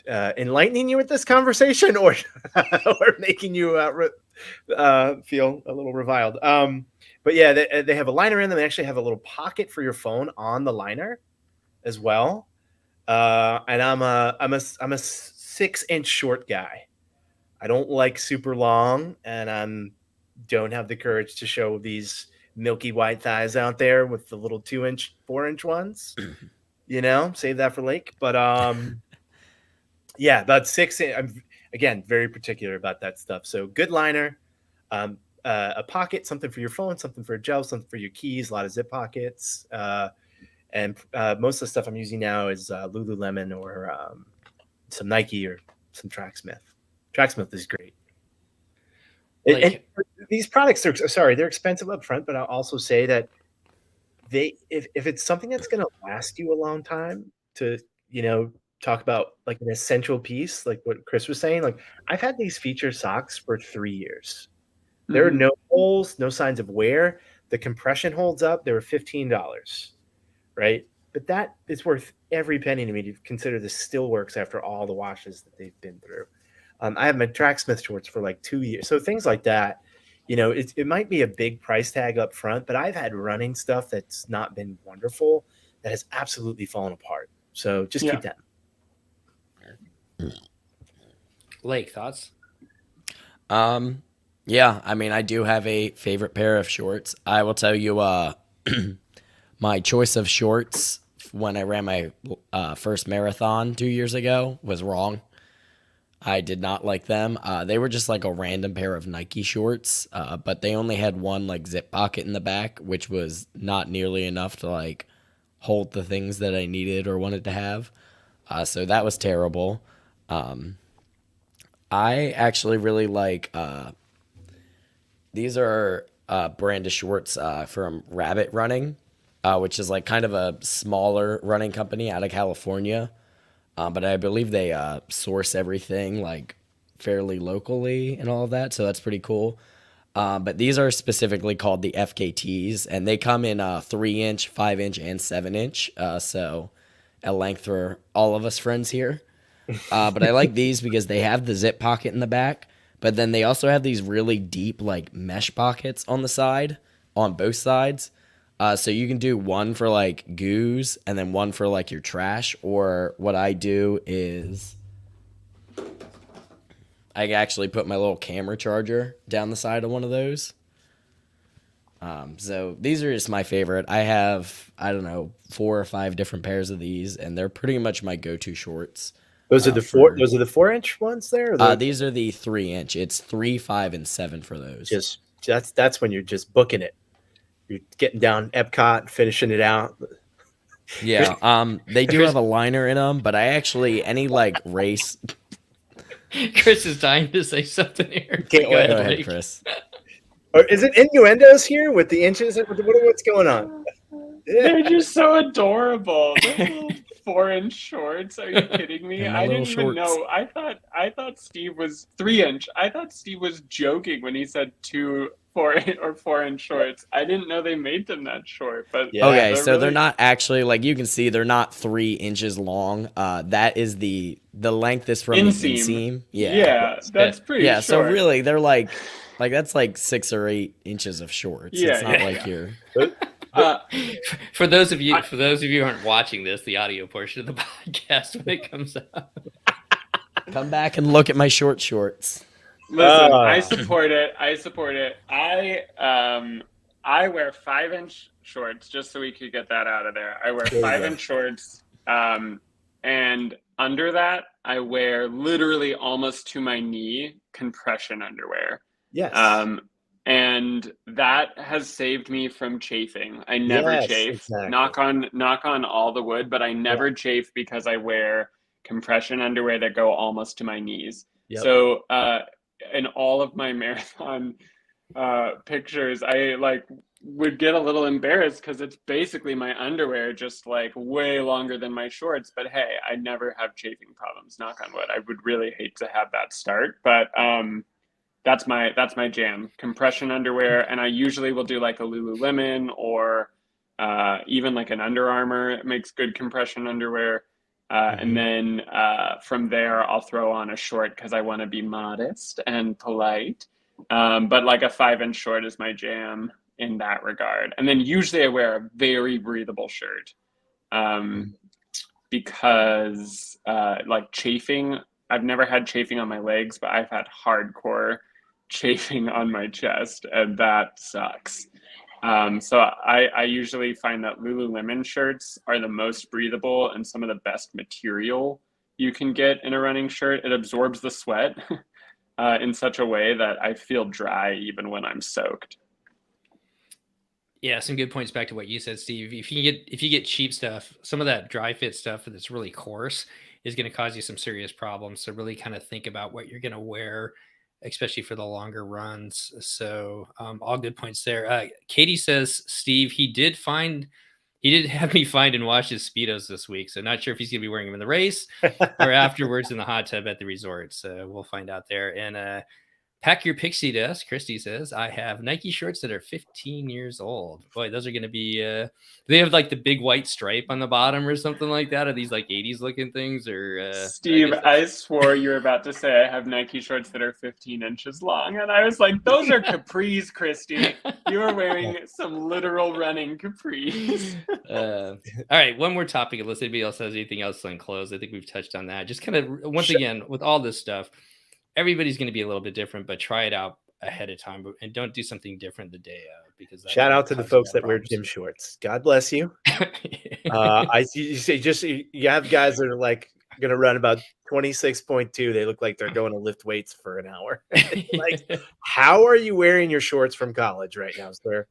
enlightening you with this conversation or or making you feel a little reviled. But yeah, they have a liner in them. They actually have a little pocket for your phone on the liner as well. And I'm a 6-inch short guy. I don't like super long, and I don't have the courage to show these milky white thighs out there with the little 2-inch, 4-inch ones. You know, save that for Lake. But yeah, about 6. I'm again very particular about that stuff. So good liner, a pocket, something for your phone, something for a gel, something for your keys. A lot of zip pockets. And most of the stuff I'm using now is Lululemon or some Nike or some Tracksmith. Tracksmith is great. And these products they're expensive up front, but I'll also say that if it's something that's going to last you a long time, to, you know, talk about like an essential piece, like what Chris was saying, like I've had these feature socks for 3 years. There are no holes, no signs of wear. The compression holds up. They were $15, right? But that is worth every penny to me to consider this still works after all the washes that they've been through. I have my Tracksmith shorts for like 2 years. So things like that, you know, it might be a big price tag up front, but I've had running stuff that's not been wonderful that has absolutely fallen apart. So just keep that.
Lake, thoughts?
Yeah, I mean, I do have a favorite pair of shorts. I will tell you, my choice of shorts when I ran my first marathon 2 years ago was wrong. I did not like them. They were just like a random pair of Nike shorts, but they only had one like zip pocket in the back, which was not nearly enough to like hold the things that I needed or wanted to have. So that was terrible. I actually really like these are brand of shorts from Rabbit Running, which is like kind of a smaller running company out of California. But I believe they source everything like fairly locally and all of that, so that's pretty cool. But these are specifically called the FKTs, and they come in 3-inch, 5-inch, and 7-inch. So a length for all of us friends here. But I like these because they have the zip pocket in the back, but then they also have these really deep like mesh pockets on the side, on both sides. So you can do one for like goos and then one for like your trash. Or what I do is I actually put my little camera charger down the side of one of those. So these are just my favorite. I have, I don't know, 4 or 5 different pairs of these, and they're pretty much my go-to shorts.
Those are the 4-inch ones there? Or
these are the 3-inch. It's 3, 5, and 7 for those.
Just that's when you're just booking it. You're getting down Epcot, finishing it out.
Yeah. They do have a liner in them, but I actually any like race.
Chris is dying to say something here.
Can't
Go
wait.
ahead,
Go ahead,
Blake.
Chris.
Or is it innuendos here with the inches? What's going on?
They're just so adorable. Those little 4-inch shorts. Are you kidding me?
And my
I didn't
little
even
shorts.
know. I thought Steve was 3-inch. I thought Steve was joking when he said 4-inch shorts. I didn't know they made them that short. But
Yeah.
Okay, so they're
really-
not actually, like you can see, they're not 3 inches long. That is the length is from the
Inseam.
inseam.
Yeah, that's pretty
Yeah, so
short.
really they're like that's like 6 or 8 inches of shorts.
Yeah,
It's not
yeah,
like
yeah.
you're
Uh,
For those of you who aren't watching this, the audio portion of the podcast when it comes out.
come back and look at my shorts.
Listen,
Ah.
I support it. I wear 5-inch shorts just so we could get that out of there. I wear
There you go.
5-inch shorts, and under that, I wear literally almost to my knee compression underwear.
Yes.
And that has saved me from chafing. I never
Yes,
chafe.
exactly.
Knock on all the wood, but I never chafe because I wear compression underwear that go almost to my knees.
Yep.
So in all of my marathon pictures, I would get a little embarrassed because it's basically my underwear just like way longer than my shorts. But hey, I never have chafing problems. Knock on wood. I would really hate to have that start, but that's my jam. Compression underwear, and I usually will do like a Lululemon or even like an Under Armour. It makes good compression underwear. And then from there, I'll throw on a short because I want to be modest and polite. But like a 5-inch short is my jam in that regard. And then usually I wear a very breathable shirt because like chafing, I've never had chafing on my legs, but I've had hardcore chafing on my chest, and that sucks. So I usually find that Lululemon shirts are the most breathable and some of the best material you can get in a running shirt. It absorbs the sweat in such a way that I feel dry even when I'm soaked.
Yeah, some good points back to what you said, Steve. If you get cheap stuff, some of that dry fit stuff that's really coarse is going to cause you some serious problems. So really kind of think about what you're going to wear, especially for the longer runs. So all good points there. Katie says, Steve, he did have me find and wash his Speedos this week. So not sure if he's going to be wearing them in the race or afterwards in the hot tub at the resort. So we'll find out there. And pack your pixie dust, Christy says. I have Nike shorts that are 15 years old. Boy, those are going to be, they have like the big white stripe on the bottom or something like that. Are these like 80s looking things? Or
Steve, I swore you were about to say I have Nike shorts that are 15 inches long. And I was like, those are capris, Christy. You are wearing some literal running capris.
All right, one more topic, unless anybody else has anything else on close. I think we've touched on that. Just kind of, once again, with all this stuff, everybody's going to be a little bit different, but try it out ahead of time and don't do something different the day of, because
Shout out to the folks that wear gym shorts. God bless you. You have guys that are like going to run about 26.2. They look like they're going to lift weights for an hour. Like, how are you wearing your shorts from college right now, sir?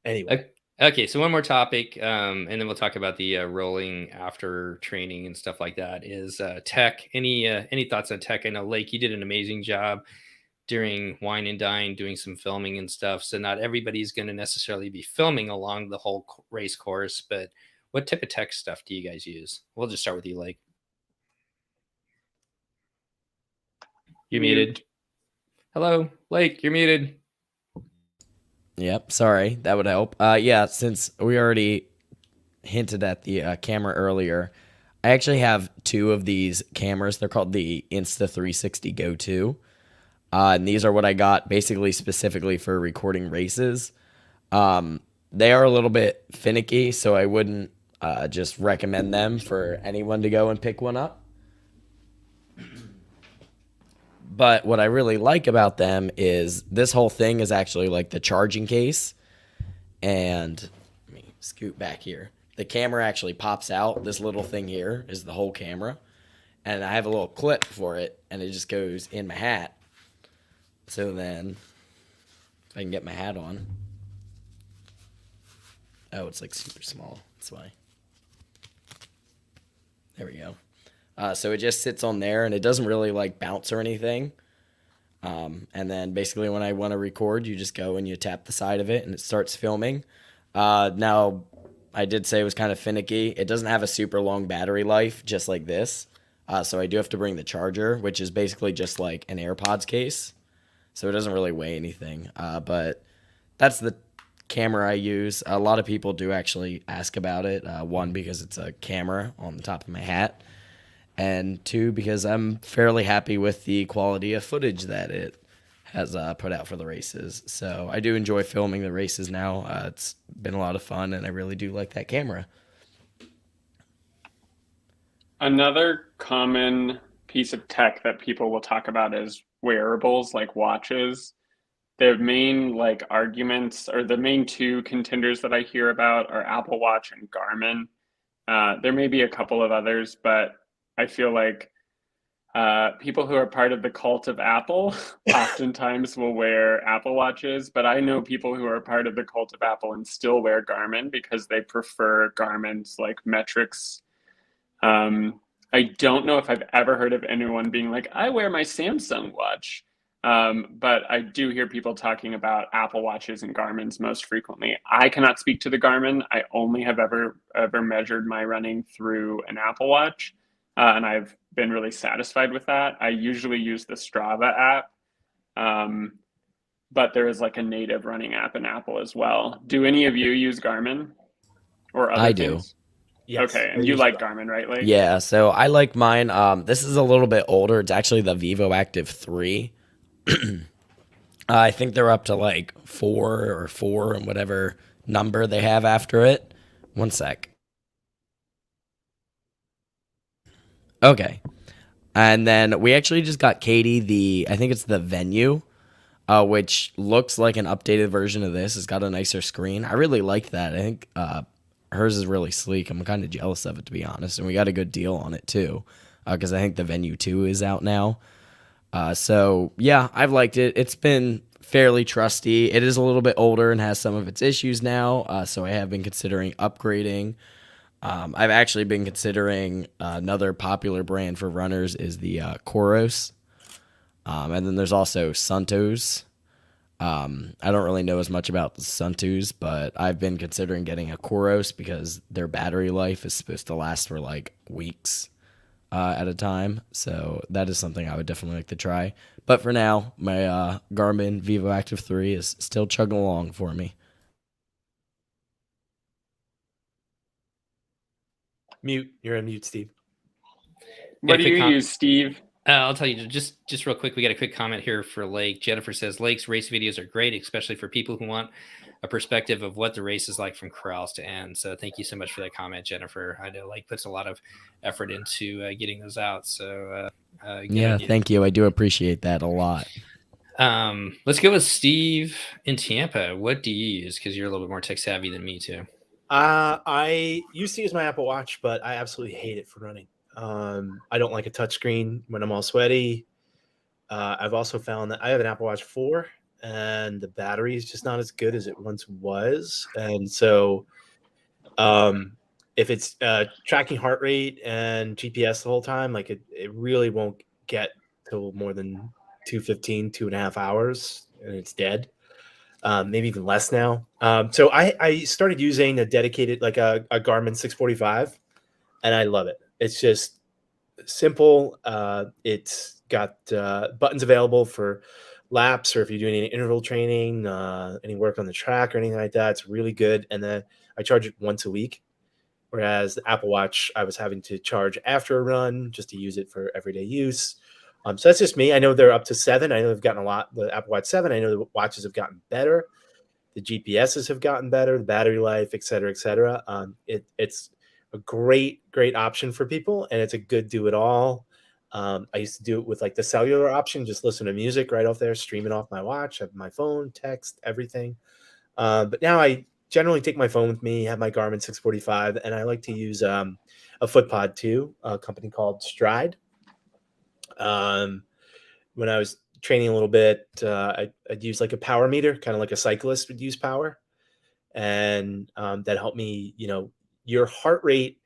Anyway.
Okay, so one more topic, and then we'll talk about the rolling after training and stuff like that. Is tech? Any thoughts on tech? I know, Lake, you did an amazing job during Wine and Dine doing some filming and stuff. So not everybody's going to necessarily be filming along the whole race course, but what type of tech stuff do you guys use? We'll just start with you, Lake. You're muted. Hello, Lake, you're muted.
Yep, sorry, that would help. Yeah, since we already hinted at the camera earlier, I actually have 2 of these cameras. They're called the Insta360 Go 2. And these are what I got basically specifically for recording races. They are a little bit finicky, so I wouldn't just recommend them for anyone to go and pick one up. But what I really like about them is this whole thing is actually like the charging case. And let me scoot back here. The camera actually pops out. This little thing here is the whole camera. And I have a little clip for it, and it just goes in my hat. So then, if I can get my hat on. Oh, it's like super small. That's why. There we go. So it just sits on there and it doesn't really like bounce or anything. And then basically when I want to record, you just go and you tap the side of it and it starts filming. Now, I did say it was kind of finicky. It doesn't have a super long battery life, just like this. So I do have to bring the charger, which is basically just like an AirPods case. So it doesn't really weigh anything. But that's the camera I use. A lot of people do actually ask about it. One, because it's a camera on the top of my hat, and two, because I'm fairly happy with the quality of footage that it has put out for the races. So I do enjoy filming the races now. It's been a lot of fun, and I really do like that camera.
Another common piece of tech that people will talk about is wearables like watches. The main like arguments or the main two contenders that I hear about are Apple Watch and Garmin. There may be a couple of others, but I feel like people who are part of the cult of Apple oftentimes will wear Apple Watches, but I know people who are part of the cult of Apple and still wear Garmin because they prefer Garmin's like metrics. I don't know if I've ever heard of anyone being like, I wear my Samsung watch. But I do hear people talking about Apple Watches and Garmin's most frequently. I cannot speak to the Garmin. I only have ever measured my running through an Apple Watch, and I've been really satisfied with that. I usually use the Strava app, but there is like a native running app in Apple as well. Do any of you use Garmin or other
I do.
things?
Yes,
Okay,
I
and you
use
like
Garmin.
Garmin, right? Like,
Yeah, so I like mine. This is a little bit older. It's actually the Vivo Active 3. I think they're up to like 4 and whatever number they have after it. One sec. Okay. And then we actually just got Katie I think it's the Venue, which looks like an updated version of this. It's got a nicer screen. I really like that. I think hers is really sleek. I'm kind of jealous of it, to be honest. And we got a good deal on it too, because I think the Venue 2 is out now. So yeah, I've liked it. It's been fairly trusty. It is a little bit older and has some of its issues now. So I have been considering upgrading. I've actually been considering another popular brand for runners is the Koros. And then there's also Suntos. I don't really know as much about the Suntos, but I've been considering getting a Koros because their battery life is supposed to last for like weeks at a time. So that is something I would definitely like to try. But for now, my Garmin Vivo Active 3 is still chugging along for me.
Mute. You're on mute, Steve.
what do
quick
you use, Steve?
I'll tell you just real quick. We got a quick comment here for Lake. Jennifer says Lake's race videos are great, especially for people who want a perspective of what the race is like from corrals to end. So thank you so much for that comment, Jennifer. I know Lake puts a lot of effort into getting those out. So
Yeah, thank you. I do appreciate that a lot.
Let's go with Steve in Tampa. What do you use? Because you're a little bit more tech savvy than me too.
I used to use my Apple Watch, but I absolutely hate it for running. I don't like a touchscreen when I'm all sweaty. I've also found that I have an Apple Watch 4 and the battery is just not as good as it once was. And so if it's tracking heart rate and GPS the whole time, like it really won't get to more than 2:15, 2.5 hours, and it's dead. Maybe even less now. So I started using a dedicated, like a Garmin 645, and I love it. It's just simple. It's got buttons available for laps, or if you're doing any interval training, any work on the track or anything like that. It's really good. And then I charge it once a week. Whereas the Apple Watch, I was having to charge after a run just to use it for everyday use. So that's just me. I know they're up to 7. I know they've gotten a lot. The Apple Watch 7, I know the watches have gotten better. The GPSs have gotten better, the battery life, et cetera, et cetera. It's a great option for people, and it's a good do-it-all. I used to do it with like the cellular option, just listen to music right off there, stream it off my watch, have my phone, text, everything. But now I generally take my phone with me, have my Garmin 645, and I like to use a FootPod too, a company called Stride. When I was training a little bit, I'd use like a power meter, kind of like a cyclist would use power. And that helped me, your heart rate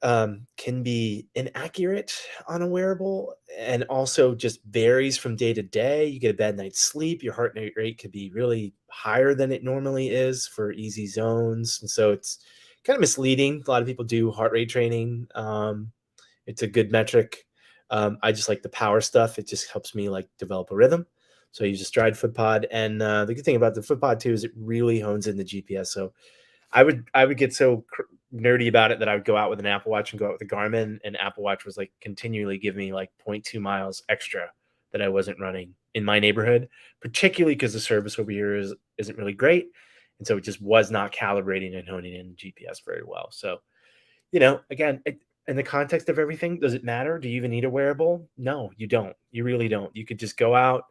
can be inaccurate on a wearable, and also just varies from day to day. You get a bad night's sleep, your heart rate could be really higher than it normally is for easy zones, and so it's kind of misleading. A lot of people do heart rate training. It's a good metric. I just like the power stuff. It just helps me like develop a rhythm. So I use a Stride FootPod, and the good thing about the FootPod too is it really hones in the GPS. So I would get so nerdy about it that I would go out with an Apple Watch and go out with a Garmin, and Apple Watch was like continually giving me like 0.2 miles extra that I wasn't running in my neighborhood, particularly because the service over here isn't really great, and so it just was not calibrating and honing in GPS very well. So, again, in the context of everything, does it matter? Do you even need a wearable? No, you don't. You really don't. You could just go out,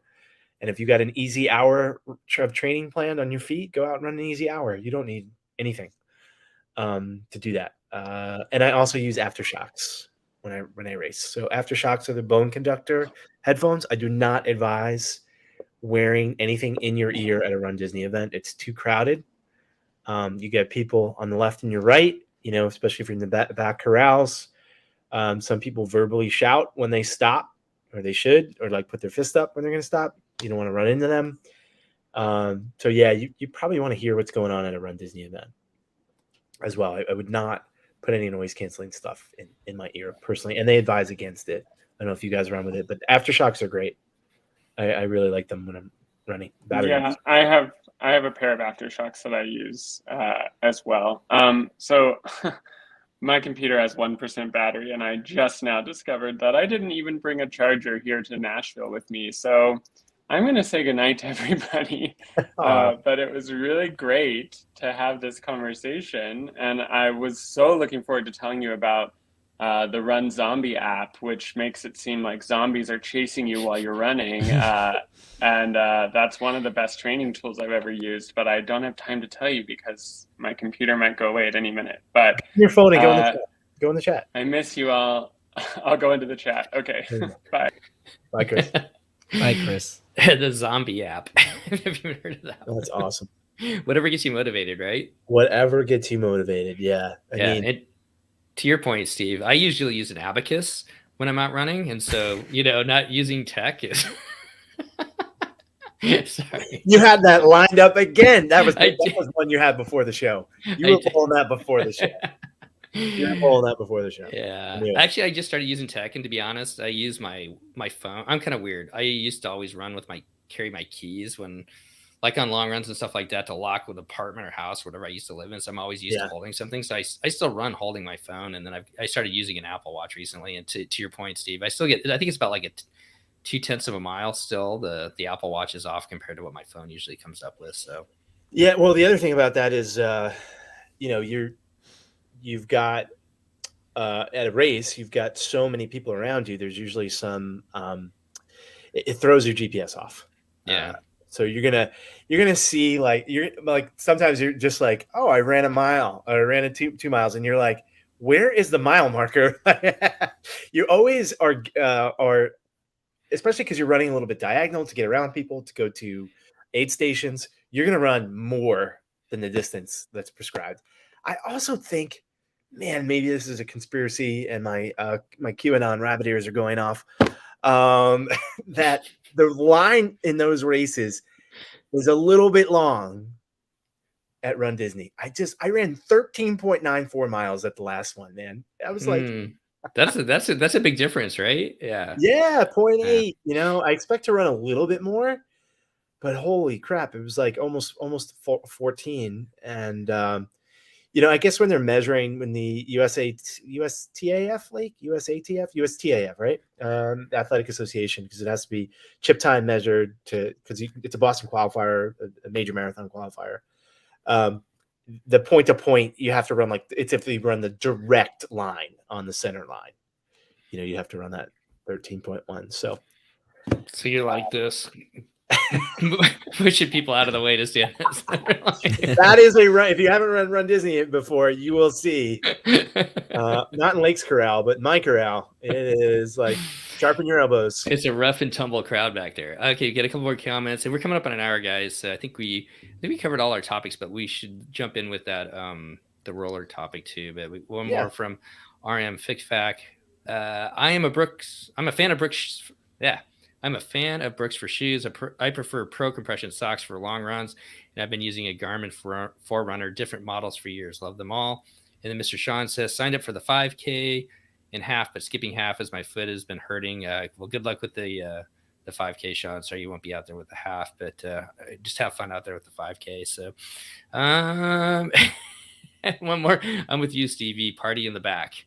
and if you got an easy hour of training planned on your feet, go out and run an easy hour. You don't need anything to do that. And I also use AfterShokz when I race. So AfterShokz are the bone conductor headphones. I do not advise wearing anything in your ear at a Run Disney event. It's too crowded. You get people on the left and your right, especially if you're in the back corrals. Some people verbally shout when they stop, or they should, or like put their fist up when they're going to stop. You don't want to run into them. So yeah, you probably want to hear what's going on at a Run Disney event as well. I would not put any noise canceling stuff in my ear personally, and they advise against it. I don't know if you guys run with it, but AfterShokz are great. I really like them when I'm running.
Yeah, I have a pair of AfterShokz that I use as well. So my computer has 1% battery, and I just now discovered that I didn't even bring a charger here to Nashville with me. So I'm going to say goodnight to everybody. But it was really great to have this conversation. And I was so looking forward to telling you about the Run Zombie app, which makes it seem like zombies are chasing you while you're running. And that's one of the best training tools I've ever used. But I don't have time to tell you because my computer might go away at any minute. But
your phone and go in the chat. Go in the chat.
I miss you all. I'll go into the chat. Okay. Bye.
Bye, Chris.
Bye, Chris.
The zombie app. Have you heard of that?
Oh, that's awesome.
Whatever gets you motivated, right?
Whatever gets you motivated. Yeah. I mean,
and to your point, Steve, I usually use an abacus when I'm out running. And so, not using tech is. Sorry.
You had that lined up again. That was one you had before the show. You were pulling that before the show. You were pulling that before the show.
Yeah. Actually, I just started using tech, and to be honest, I use my phone. I'm kind of weird. I used to always run with carry my keys when, like on long runs and stuff like that, to lock with apartment or house, whatever I used to live in. So I'm always used to holding something. So I still run holding my phone, and then I started using an Apple Watch recently. And to your point, Steve, I still get. I think it's about like a 0.2 of a mile still. The Apple Watch is off compared to what my phone usually comes up with. So
yeah. Well, the other thing about that is, you've got at a race, you've got so many people around you. There's usually some. It throws your GPS off.
Yeah.
So you're gonna see you're sometimes you're just like, oh, I ran a mile or I ran 2 miles, and you're like, where is the mile marker? You always are, especially because you're running a little bit diagonal to get around people to go to aid stations. You're gonna run more than the distance that's prescribed. I also think, man, maybe this is a conspiracy, and my QAnon rabbit ears are going off. That the line in those races is a little bit long at Run Disney. I ran 13.94 miles at the last one, man. I was like,
that's a big difference, right? Yeah.
Yeah, 0.8. I expect to run a little bit more, but holy crap, it was like almost 14. And I guess when they're measuring, when the USTAF, right? Athletic Association, because it has to be chip time measured because it's a Boston qualifier, a major marathon qualifier. The point to point, you have to run it's if you run the direct line on the center line. You have to run that 13.1. So
you're like this. Pushing people out of the way to stand.
That is if you haven't run Disney before, you will see. Not in Lakes Corral, but my corral. It is like sharpen your elbows.
It's a rough and tumble crowd back there. Okay, get a couple more comments, and we're coming up on an hour, guys. I think we covered all our topics, but we should jump in with that the roller topic too. But one more from RM FixFac. I'm a fan of Brooks. Yeah, I'm a fan of Brooks for shoes. I prefer Pro compression socks for long runs, and I've been using a Garmin Forerunner, different models for years. Love them all. And then Mr. Sean says, signed up for the 5K in half, but skipping half as my foot has been hurting. Well, good luck with the 5K, Sean. Sorry you won't be out there with the half, but just have fun out there with the 5K. So, one more. I'm with you, Stevie. Party in the back.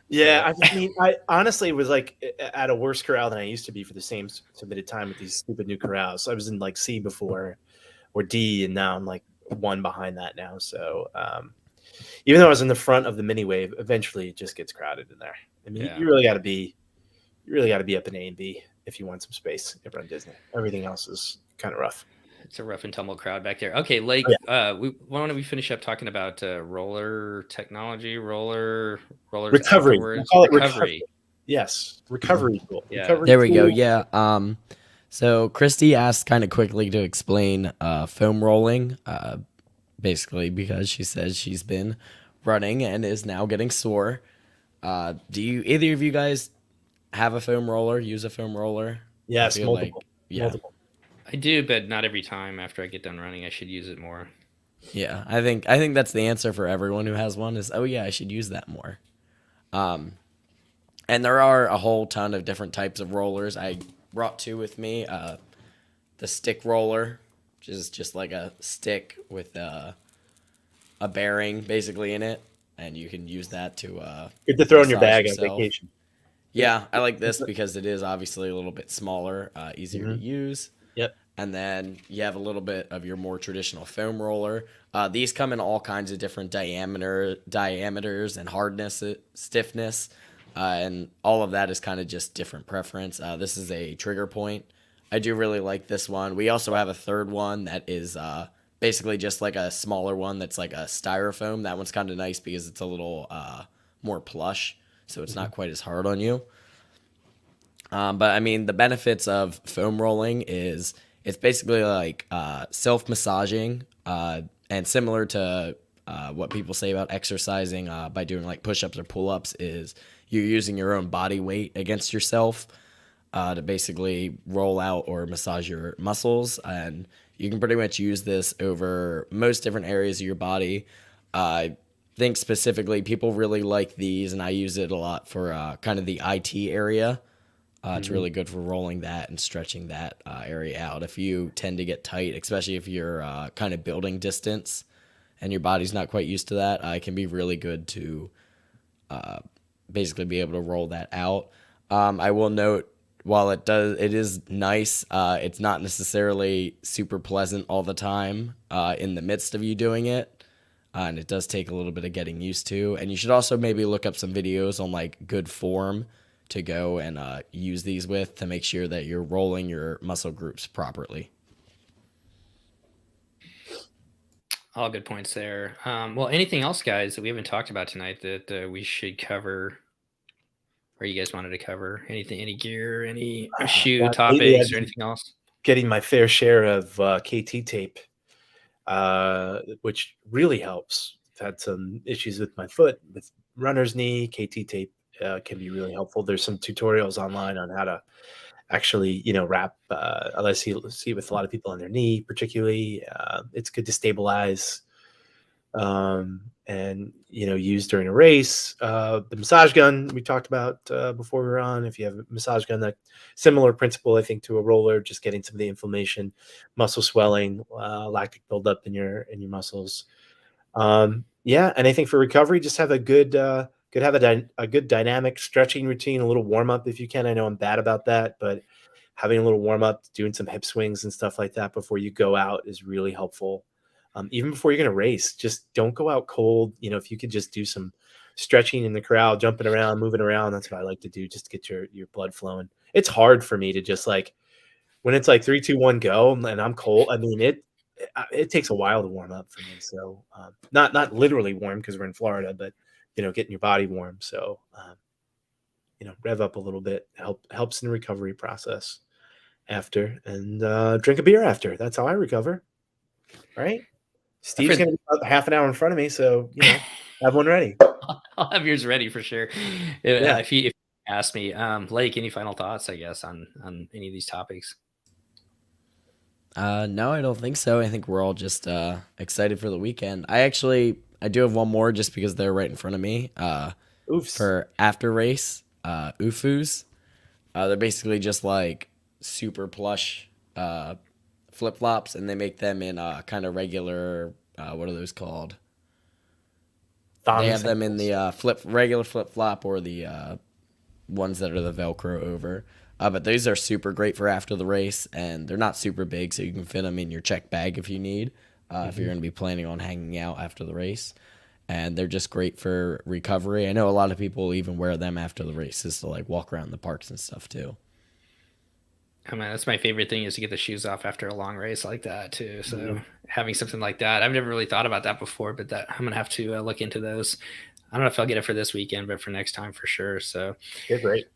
Yeah, I mean, I honestly was like at a worse corral than I used to be for the same submitted time with these stupid new corrals. I was in like C before or D, and now I'm like one behind that now. So even though I was in the front of the mini wave, eventually it just gets crowded in there. I mean, you really got to be up in A and B if you want some space at Run Disney. Everything else is kind of rough.
It's a rough and tumble crowd back there. Okay, Lake, why don't we finish up talking about roller technology, rollers
recovery.
We'll
call it recovery. Yes, recovery tool.
Yeah.
Recovery
There we
tool.
go. Yeah. So Christy asked kind of quickly to explain foam rolling, basically because she says she's been running and is now getting sore. Do either of you guys have a foam roller? Use a foam roller?
Yes, multiple.
Yeah.
Multiple.
I do, but not every time after I get done running. I should use it more.
Yeah, I think that's the answer for everyone who has one is, oh yeah, I should use that more. And there are a whole ton of different types of rollers. I brought two with me. The stick roller, which is just like a stick with a bearing basically in it, and you can use that to
Good to throw in your
massage
bag
yourself.
on vacation.
Yeah, I like this because it is obviously a little bit smaller, easier to use.
Yep.
And then you have a little bit of your more traditional foam roller. These come in all kinds of different diameters and hardness, stiffness, and all of that is kind of just different preference. This is a trigger point. I do really like this one. We also have a third one that is basically just like a smaller one that's like a styrofoam. That one's kind of nice because it's a little more plush, so it's not quite as hard on you. But I mean, the benefits of foam rolling is it's basically like self-massaging and similar to what people say about exercising by doing like push-ups or pull-ups is you're using your own body weight against yourself to basically roll out or massage your muscles. And you can pretty much use this over most different areas of your body. I think specifically people really like these, and I use it a lot for kind of the IT area. It's really good for rolling that and stretching that area out. If you tend to get tight, especially if you're kind of building distance and your body's not quite used to that, it can be really good to basically be able to roll that out. I will note, while it is nice, it's not necessarily super pleasant all the time in the midst of you doing it. And it does take a little bit of getting used to. And you should also maybe look up some videos on like good form to go and use these with to make sure that you're rolling your muscle groups properly.
All good points there. Well, anything else, guys, that we haven't talked about tonight that we should cover, or you guys wanted to cover? Anything, any gear, any shoe topics, or anything else?
Getting my fair share of KT tape, which really helps. I've had some issues with my foot, with runner's knee. KT tape can be really helpful. There's some tutorials online on how to actually, wrap. I see with a lot of people on their knee, particularly. It's good to stabilize and use during a race. The massage gun we talked about before we were on. If you have a massage gun, that similar principle, I think, to a roller, just getting some of the inflammation, muscle swelling, lactic buildup in your muscles. And I think for recovery, just have a good good dynamic stretching routine, a little warm up if you can. I know I'm bad about that, but having a little warm up, doing some hip swings and stuff like that before you go out is really helpful. Even before you're going to race, just don't go out cold. If you could just do some stretching in the corral, jumping around, moving around, that's what I like to do, just to get your blood flowing. It's hard for me to just like, when it's like 3, 2, 1, go, and I'm cold. I mean, it takes a while to warm up for me. So not literally warm because we're in Florida, but getting your body warm. So, rev up a little bit, helps in the recovery process after, and drink a beer after. That's how I recover. Right. Steve's going to be about half an hour in front of me. So, Have one ready.
I'll have yours ready for sure.
Yeah.
If you ask me, Lake, any final thoughts? I guess on any of these topics.
No, I don't think so. I think we're all just excited for the weekend. I do have one more just because they're right in front of me.
Oofs.
For after race, UFUs. They're basically just like super plush flip flops, and they make them in kind of regular. What are those called?
Thong
They have them in
sandals.
the regular flip flop or the ones that are the Velcro over. But these are super great for after the race, and they're not super big, so you can fit them in your check bag if you need, if you're going to be planning on hanging out after the race. And they're just great for recovery. I know a lot of people even wear them after the races to like walk around the parks and stuff too.
I mean, that's my favorite thing is to get the shoes off after a long race like that too. So
Mhm.
having something like that, I've never really thought about that before, but that I'm gonna have to look into those. I don't know if I'll get it for this weekend, but for next time for sure. So,
They're great.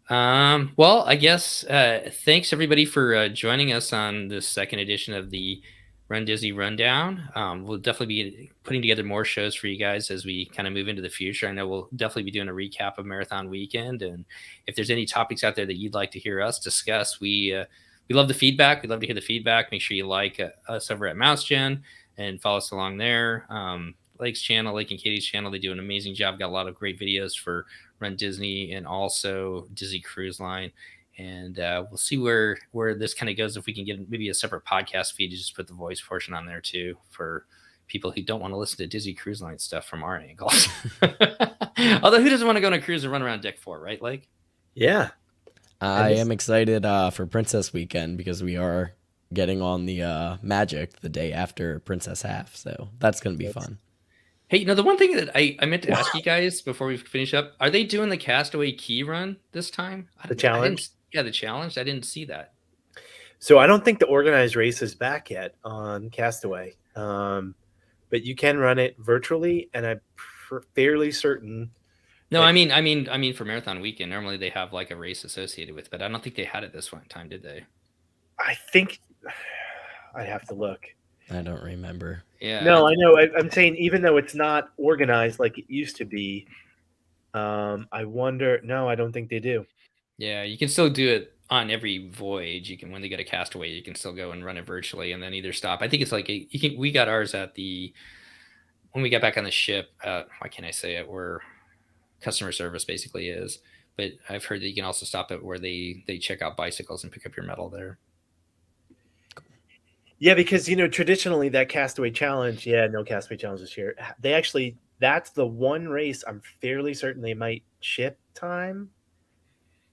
well, I guess thanks everybody for joining us on this second edition of the Run Disney Rundown. We'll definitely be putting together more shows for you guys as we kind of move into the future. I know we'll definitely be doing a recap of Marathon Weekend, and if there's any topics out there that you'd like to hear us discuss, we love the feedback. We'd love to hear the feedback. Make sure you like us over at MouseGen and follow us along there. Lake's channel, Lake and Katie's channel, they do an amazing job. Got a lot of great videos for Run Disney and also Disney Cruise Line. And we'll see where this kind of goes. If we can get maybe a separate podcast feed to just put the voice portion on there too for people who don't want to listen to Disney Cruise Line stuff from our angle. Although who doesn't want to go on a cruise and run around Deck 4, right, Lake?
Yeah.
I
this-
am excited for Princess Weekend because we are getting on the Magic the day after Princess Half, so that's going to be
That's-
fun.
Hey, the one thing that I meant to ask you guys before we finish up, are they doing the Castaway Key run this time?
The challenge?
Yeah, the challenge. I didn't see that.
So I don't think the organized race is back yet on Castaway, but you can run it virtually, and I'm fairly certain.
No, I mean for Marathon Weekend, normally they have like a race associated with, but I don't think they had it this one time, did they?
I think I'd have to look.
I don't remember.
Yeah.
No, I know. I'm saying even though it's not organized like it used to be, I wonder. No, I don't think they do.
Yeah, you can still do it on every voyage. You can when they get a Castaway, you can still go and run it virtually and then either stop. I think it's like you can. We got ours at the when we got back on the ship. Why can't I say it? Where customer service basically is. But I've heard that you can also stop it where they check out bicycles and pick up your medal there.
Yeah, because traditionally that Castaway Challenge, no Castaway Challenge this year. They actually that's the one race I'm fairly certain they might ship time,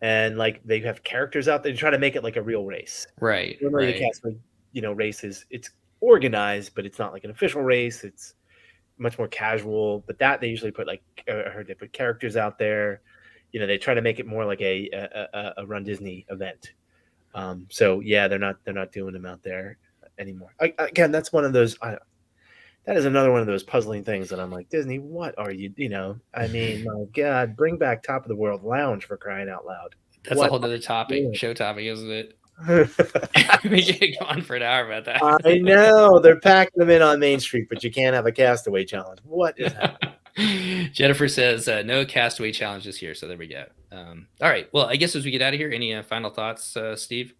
and like they have characters out there to try to make it like a real race.
Right.
Normally the
Right.
Castaway, race it's organized, but it's not like an official race. It's much more casual. But that they usually put like I heard they put characters out there. They try to make it more like a Run Disney event. So yeah, they're not doing them out there anymore. Again, that's one of those. That is another one of those puzzling things that I'm like, Disney, what are you? I mean, my God, bring back Top of the World Lounge for crying out loud.
That's
What
a whole other topic,
doing?
show topic, isn't it?
I
We could go on for an hour about that.
know they're packing them in on Main Street, but you can't have a Castaway Challenge. What is happening?
Jennifer says no Castaway Challenge this year, so there we go. All right. Well, I guess as we get out of here, any final thoughts, Steve?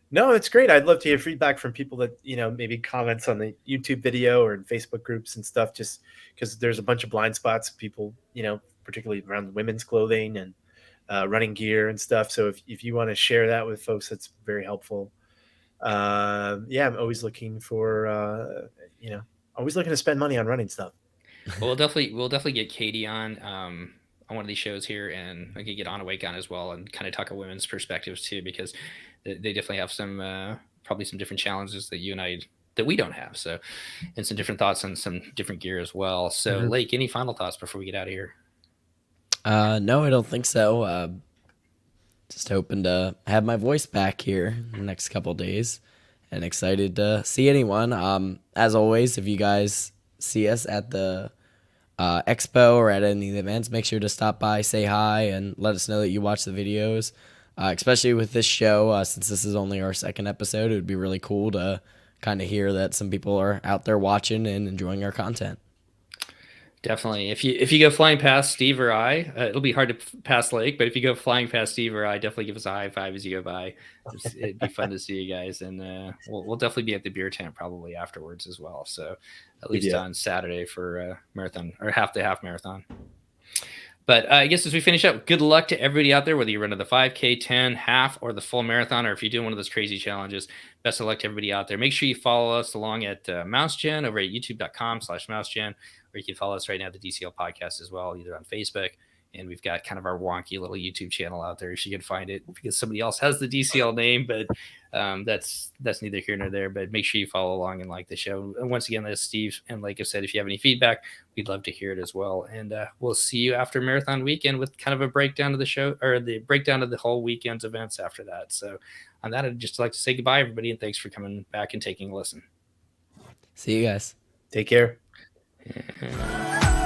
No, it's great. I'd love to hear feedback from people that, maybe comments on the YouTube video or in Facebook groups and stuff, just because there's a bunch of blind spots, people, particularly around women's clothing and running gear and stuff. So if you want to share that with folks, that's very helpful. I'm always looking for, always looking to spend money on running stuff.
Well, we'll definitely get Katie on one of these shows here, and I could get Anna Wake on as well, and kind of talk a women's perspectives too, because they definitely have some probably some different challenges that you and I that we don't have. So, and some different thoughts on some different gear as well. So,
Mhm.
Lake, any final thoughts before we get out of here?
No, I don't think so. Just hoping to have my voice back here in the next couple days, and excited to see anyone. As always, if you guys see us at the expo or at any of the events, make sure to stop by, say hi, and let us know that you watch the videos. Especially with this show, since this is only our second episode, it would be really cool to kind of hear that some people are out there watching and enjoying our content.
Definitely. If you go flying past Steve or I, it'll be hard to pass Lake, but if you go flying past Steve or I, definitely give us a high five as you go by. It'd be fun to see you guys, and we'll definitely be at the beer tent probably afterwards as well. So at least on Saturday for marathon or half marathon. But I guess as we finish up, good luck to everybody out there, whether you're running the 5K, 10, half, or the full marathon, or if you're doing one of those crazy challenges. Best of luck to everybody out there. Make sure you follow us along at MouseGen over at youtube.com/MouseGen, or you can follow us right now at the DCL podcast as well, either on Facebook. And we've got kind of our wonky little YouTube channel out there. You can find it because somebody else has the DCL name, but that's neither here nor there. But make sure you follow along and like the show. And once again, as Steve and like I said, if you have any feedback, we'd love to hear it as well. And we'll see you after marathon weekend with kind of a breakdown of the show, or the breakdown of the whole weekend's events after that. So on that, I'd just like to say goodbye, everybody, and thanks for coming back and taking a listen.
See you guys.
Take care.
Yeah.